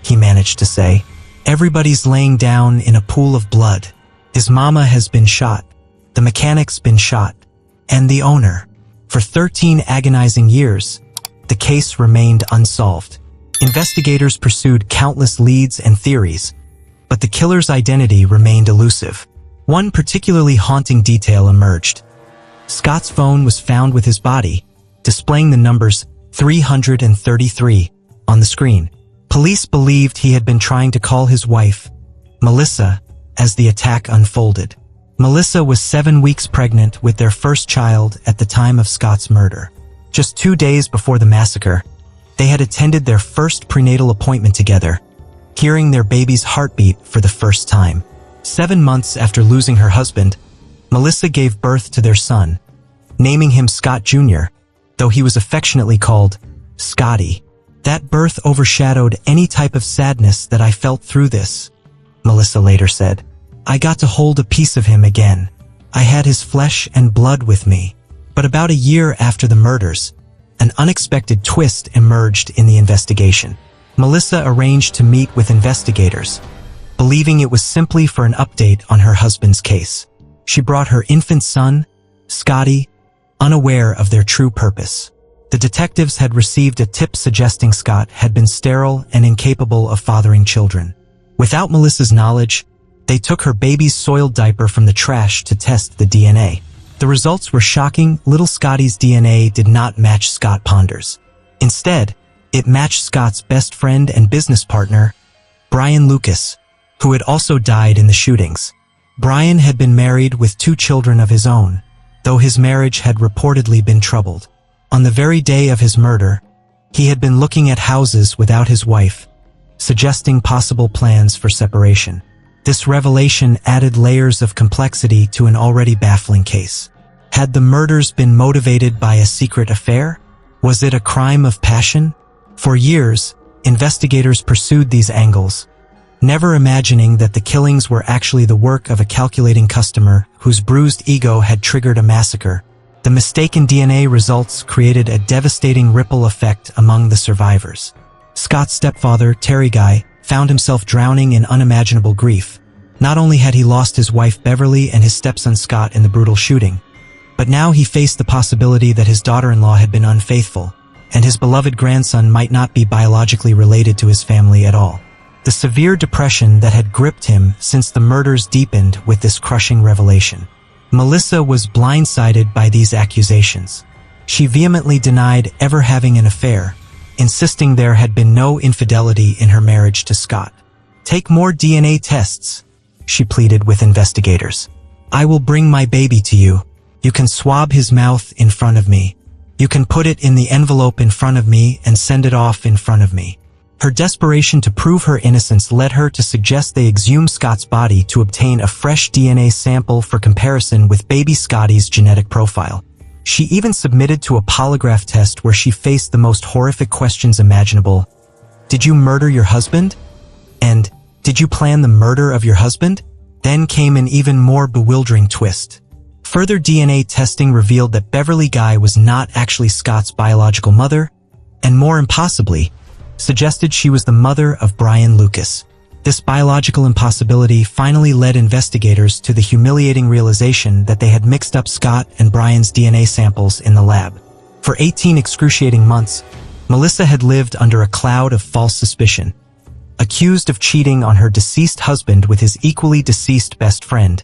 he managed to say. "Everybody's laying down in a pool of blood. His mama has been shot, the mechanic's been shot, and the owner." For 13 agonizing years, the case remained unsolved. Investigators pursued countless leads and theories, but the killer's identity remained elusive. One particularly haunting detail emerged. Scott's phone was found with his body, displaying the numbers 333 on the screen. Police believed he had been trying to call his wife, Melissa, as the attack unfolded. Melissa was 7 weeks pregnant with their first child at the time of Scott's murder. Just 2 days before the massacre, they had attended their first prenatal appointment together, hearing their baby's heartbeat for the first time. 7 months after losing her husband, Melissa gave birth to their son, naming him Scott Jr., though he was affectionately called Scotty. "That birth overshadowed any type of sadness that I felt through this," Melissa later said. "I got to hold a piece of him again. I had his flesh and blood with me." But about a year after the murders, an unexpected twist emerged in the investigation. Melissa arranged to meet with investigators, believing it was simply for an update on her husband's case. She brought her infant son, Scotty, unaware of their true purpose. The detectives had received a tip suggesting Scott had been sterile and incapable of fathering children. Without Melissa's knowledge, they took her baby's soiled diaper from the trash to test the DNA. The results were shocking. Little Scotty's DNA did not match Scott Ponder's. Instead, it matched Scott's best friend and business partner, Brian Lucas, who had also died in the shootings. Brian had been married with 2 children of his own, though his marriage had reportedly been troubled. On the very day of his murder, he had been looking at houses without his wife, suggesting possible plans for separation. This revelation added layers of complexity to an already baffling case. Had the murders been motivated by a secret affair? Was it a crime of passion? For years, investigators pursued these angles, never imagining that the killings were actually the work of a calculating customer whose bruised ego had triggered a massacre. The mistaken DNA results created a devastating ripple effect among the survivors. Scott's stepfather, Terry Guy, found himself drowning in unimaginable grief. Not only had he lost his wife Beverly and his stepson Scott in the brutal shooting, but now he faced the possibility that his daughter-in-law had been unfaithful, and his beloved grandson might not be biologically related to his family at all. The severe depression that had gripped him since the murders deepened with this crushing revelation. Melissa was blindsided by these accusations. She vehemently denied ever having an affair, insisting there had been no infidelity in her marriage to Scott. "Take more DNA tests," she pleaded with investigators. "I will bring my baby to you. You can swab his mouth in front of me. You can put it in the envelope in front of me and send it off in front of me." Her desperation to prove her innocence led her to suggest they exhume Scott's body to obtain a fresh DNA sample for comparison with baby Scotty's genetic profile. She even submitted to a polygraph test where she faced the most horrific questions imaginable. "Did you murder your husband?" And "Did you plan the murder of your husband?" Then came an even more bewildering twist. Further DNA testing revealed that Beverly Guy was not actually Scott's biological mother, and more impossibly, suggested she was the mother of Brian Lucas. This biological impossibility finally led investigators to the humiliating realization that they had mixed up Scott and Brian's DNA samples in the lab. For 18 excruciating months, Melissa had lived under a cloud of false suspicion, accused of cheating on her deceased husband with his equally deceased best friend,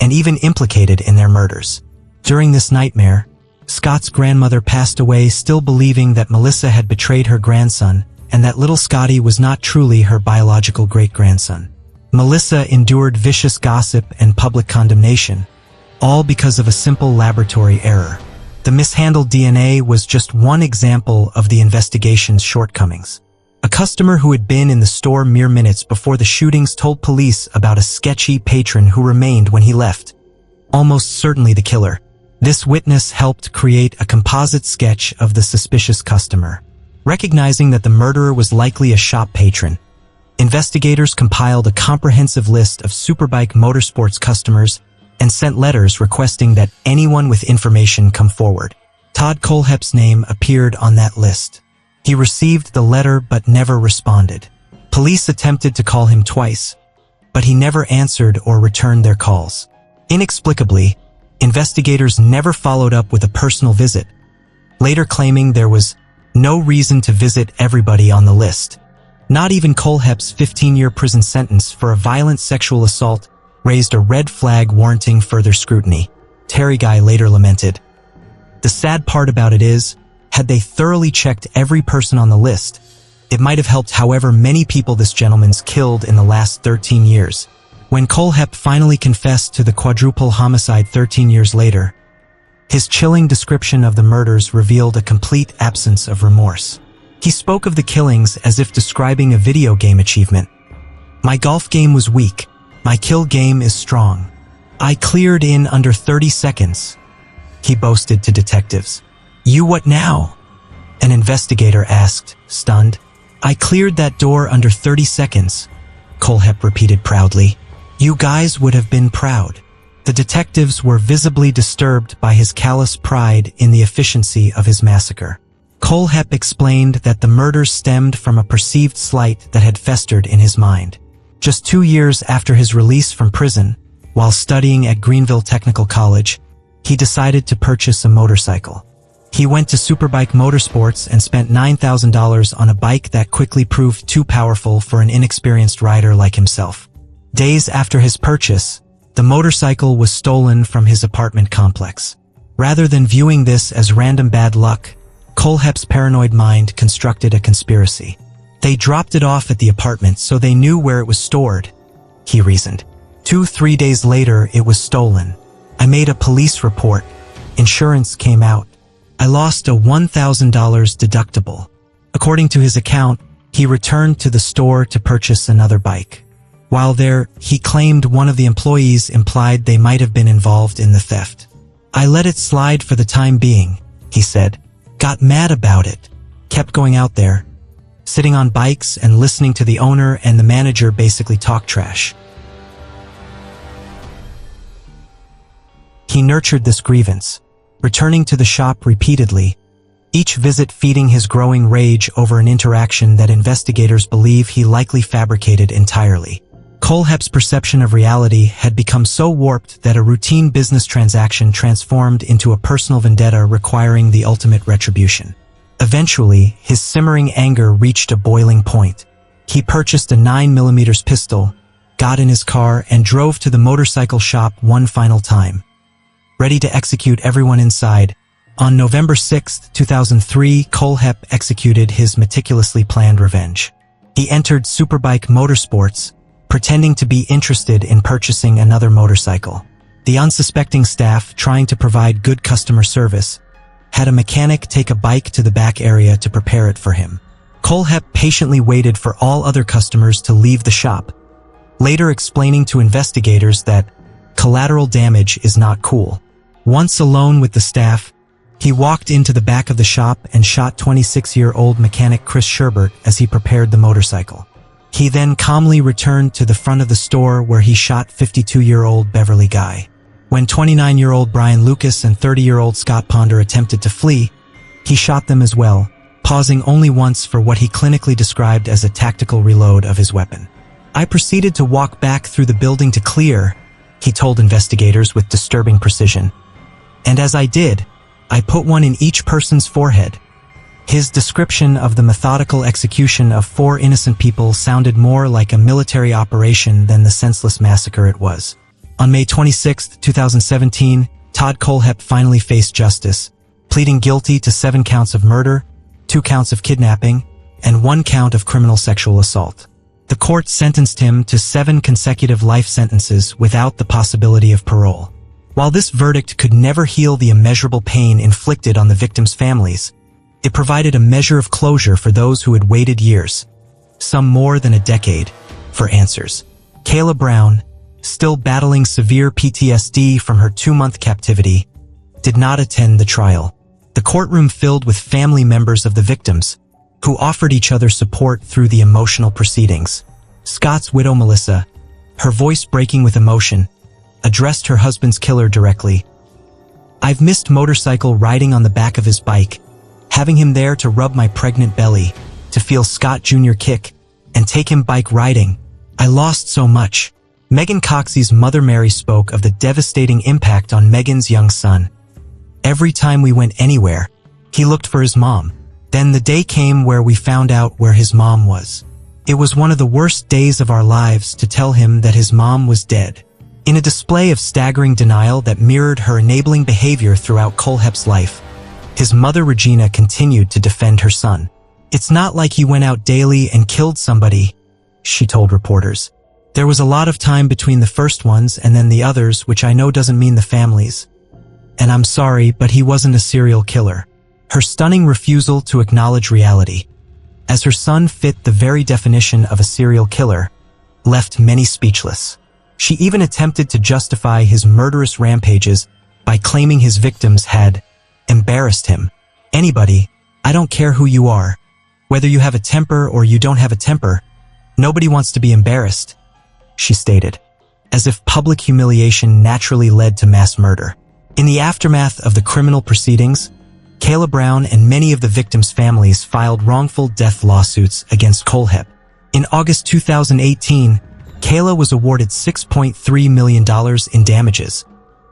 and even implicated in their murders. During this nightmare, Scott's grandmother passed away still believing that Melissa had betrayed her grandson and that little Scotty was not truly her biological great-grandson. Melissa endured vicious gossip and public condemnation, all because of a simple laboratory error. The mishandled DNA was just one example of the investigation's shortcomings. A customer who had been in the store mere minutes before the shootings told police about a sketchy patron who remained when he left, almost certainly the killer. This witness helped create a composite sketch of the suspicious customer. Recognizing that the murderer was likely a shop patron, investigators compiled a comprehensive list of Superbike Motorsports customers and sent letters requesting that anyone with information come forward. Todd Kohlhepp's name appeared on that list. He received the letter but never responded. Police attempted to call him twice, but he never answered or returned their calls. Inexplicably, investigators never followed up with a personal visit, later claiming there was no reason to visit everybody on the list. Not even Kohlhepp's 15-year prison sentence for a violent sexual assault raised a red flag warranting further scrutiny, Terry Guy later lamented. The sad part about it is, had they thoroughly checked every person on the list, it might have helped however many people this gentleman's killed in the last 13 years. When Kohlhepp finally confessed to the quadruple homicide 13 years later, his chilling description of the murders revealed a complete absence of remorse. He spoke of the killings as if describing a video game achievement. "My golf game was weak. My kill game is strong. I cleared in under 30 seconds, he boasted to detectives. "You what now?" an investigator asked, stunned. "I cleared that door under 30 seconds, Kohlhepp repeated proudly. "You guys would have been proud." The detectives were visibly disturbed by his callous pride in the efficiency of his massacre. Kohlhepp explained that the murders stemmed from a perceived slight that had festered in his mind. Just 2 years after his release from prison, while studying at Greenville Technical College, he decided to purchase a motorcycle. He went to Superbike Motorsports and spent $9,000 on a bike that quickly proved too powerful for an inexperienced rider like himself. Days after his purchase, the motorcycle was stolen from his apartment complex. Rather than viewing this as random bad luck, Kohlhepp's paranoid mind constructed a conspiracy. They dropped it off at the apartment so they knew where it was stored, he reasoned. 2-3 days later, it was stolen. I made a police report. Insurance came out. I lost a $1,000 deductible. According to his account, he returned to the store to purchase another bike. While there, he claimed one of the employees implied they might have been involved in the theft. "I let it slide for the time being," he said. "Got mad about it. Kept going out there, sitting on bikes and listening to the owner and the manager basically talk trash." He nurtured this grievance, returning to the shop repeatedly, each visit feeding his growing rage over an interaction that investigators believe he likely fabricated entirely. Kohlhepp's perception of reality had become so warped that a routine business transaction transformed into a personal vendetta requiring the ultimate retribution. Eventually, his simmering anger reached a boiling point. He purchased a 9mm pistol, got in his car, and drove to the motorcycle shop one final time. Ready to execute everyone inside, on November 6, 2003, Kohlhepp executed his meticulously planned revenge. He entered Superbike Motorsports, pretending to be interested in purchasing another motorcycle. The unsuspecting staff, trying to provide good customer service, had a mechanic take a bike to the back area to prepare it for him. Kohlhepp patiently waited for all other customers to leave the shop, later explaining to investigators that collateral damage is not cool. Once alone with the staff, he walked into the back of the shop and shot 26-year-old mechanic Chris Sherbert as he prepared the motorcycle. He then calmly returned to the front of the store where he shot 52-year-old Beverly Guy. When 29-year-old Brian Lucas and 30-year-old Scott Ponder attempted to flee, he shot them as well, pausing only once for what he clinically described as a tactical reload of his weapon. "I proceeded to walk back through the building to clear," he told investigators with disturbing precision. "And as I did, I put one in each person's forehead." His description of the methodical execution of 4 innocent people sounded more like a military operation than the senseless massacre it was. On May 26, 2017, Todd Kohlhepp finally faced justice, pleading guilty to 7 counts of murder, 2 counts of kidnapping, and 1 count of criminal sexual assault. The court sentenced him to 7 consecutive life sentences without the possibility of parole. While this verdict could never heal the immeasurable pain inflicted on the victims' families, it provided a measure of closure for those who had waited years, some more than a decade, for answers. Kayla Brown, still battling severe PTSD from her 2-month captivity, did not attend the trial. The courtroom filled with family members of the victims, who offered each other support through the emotional proceedings. Scott's widow Melissa, her voice breaking with emotion, addressed her husband's killer directly. "I've missed motorcycle riding on the back of his bike, having him there to rub my pregnant belly, to feel Scott Jr. kick, and take him bike riding. I lost so much." Megan Coxey's mother Mary spoke of the devastating impact on Megan's young son. "Every time we went anywhere, he looked for his mom. Then the day came where we found out where his mom was. It was one of the worst days of our lives to tell him that his mom was dead." In a display of staggering denial that mirrored her enabling behavior throughout Kohlhepp's life, his mother Regina continued to defend her son. "It's not like he went out daily and killed somebody," she told reporters. "There was a lot of time between the first ones and then the others, which I know doesn't mean the families. And I'm sorry, but he wasn't a serial killer." Her stunning refusal to acknowledge reality, as her son fit the very definition of a serial killer, left many speechless. She even attempted to justify his murderous rampages by claiming his victims had embarrassed him. "Anybody, I don't care who you are, whether you have a temper or you don't have a temper, nobody wants to be embarrassed," she stated, as if public humiliation naturally led to mass murder. In the aftermath of the criminal proceedings, Kayla Brown and many of the victims' families filed wrongful death lawsuits against Kohlhepp. In August 2018, Kayla was awarded $6.3 million in damages,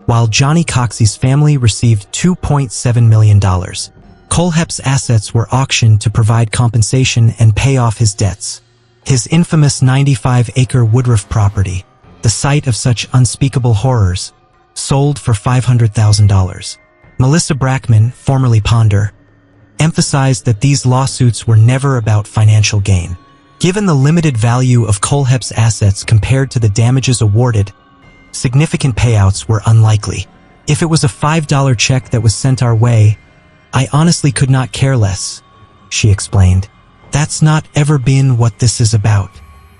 while Johnny Coxey's family received $2.7 million. Kohlhepp's assets were auctioned to provide compensation and pay off his debts. His infamous 95-acre Woodruff property, the site of such unspeakable horrors, sold for $500,000. Melissa Brackman, formerly Ponder, emphasized that these lawsuits were never about financial gain. Given the limited value of Kohlhepp's assets compared to the damages awarded, significant payouts were unlikely. "If it was a $5 check that was sent our way, I honestly could not care less," she explained. "That's not ever been what this is about."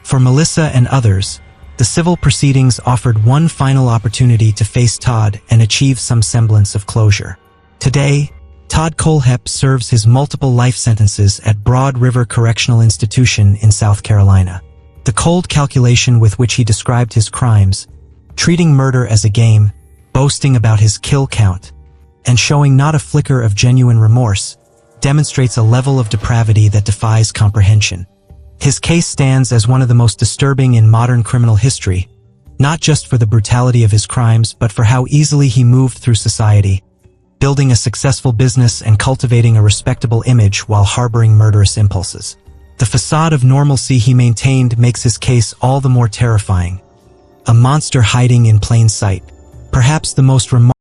For Melissa and others, the civil proceedings offered one final opportunity to face Todd and achieve some semblance of closure. Today, Todd Kohlhepp serves his multiple life sentences at Broad River Correctional Institution in South Carolina. The cold calculation with which he described his crimes, treating murder as a game, boasting about his kill count, and showing not a flicker of genuine remorse, demonstrates a level of depravity that defies comprehension. His case stands as one of the most disturbing in modern criminal history, not just for the brutality of his crimes, but for how easily he moved through society, building a successful business and cultivating a respectable image while harboring murderous impulses. The facade of normalcy he maintained makes his case all the more terrifying. A monster hiding in plain sight. Perhaps the most remarkable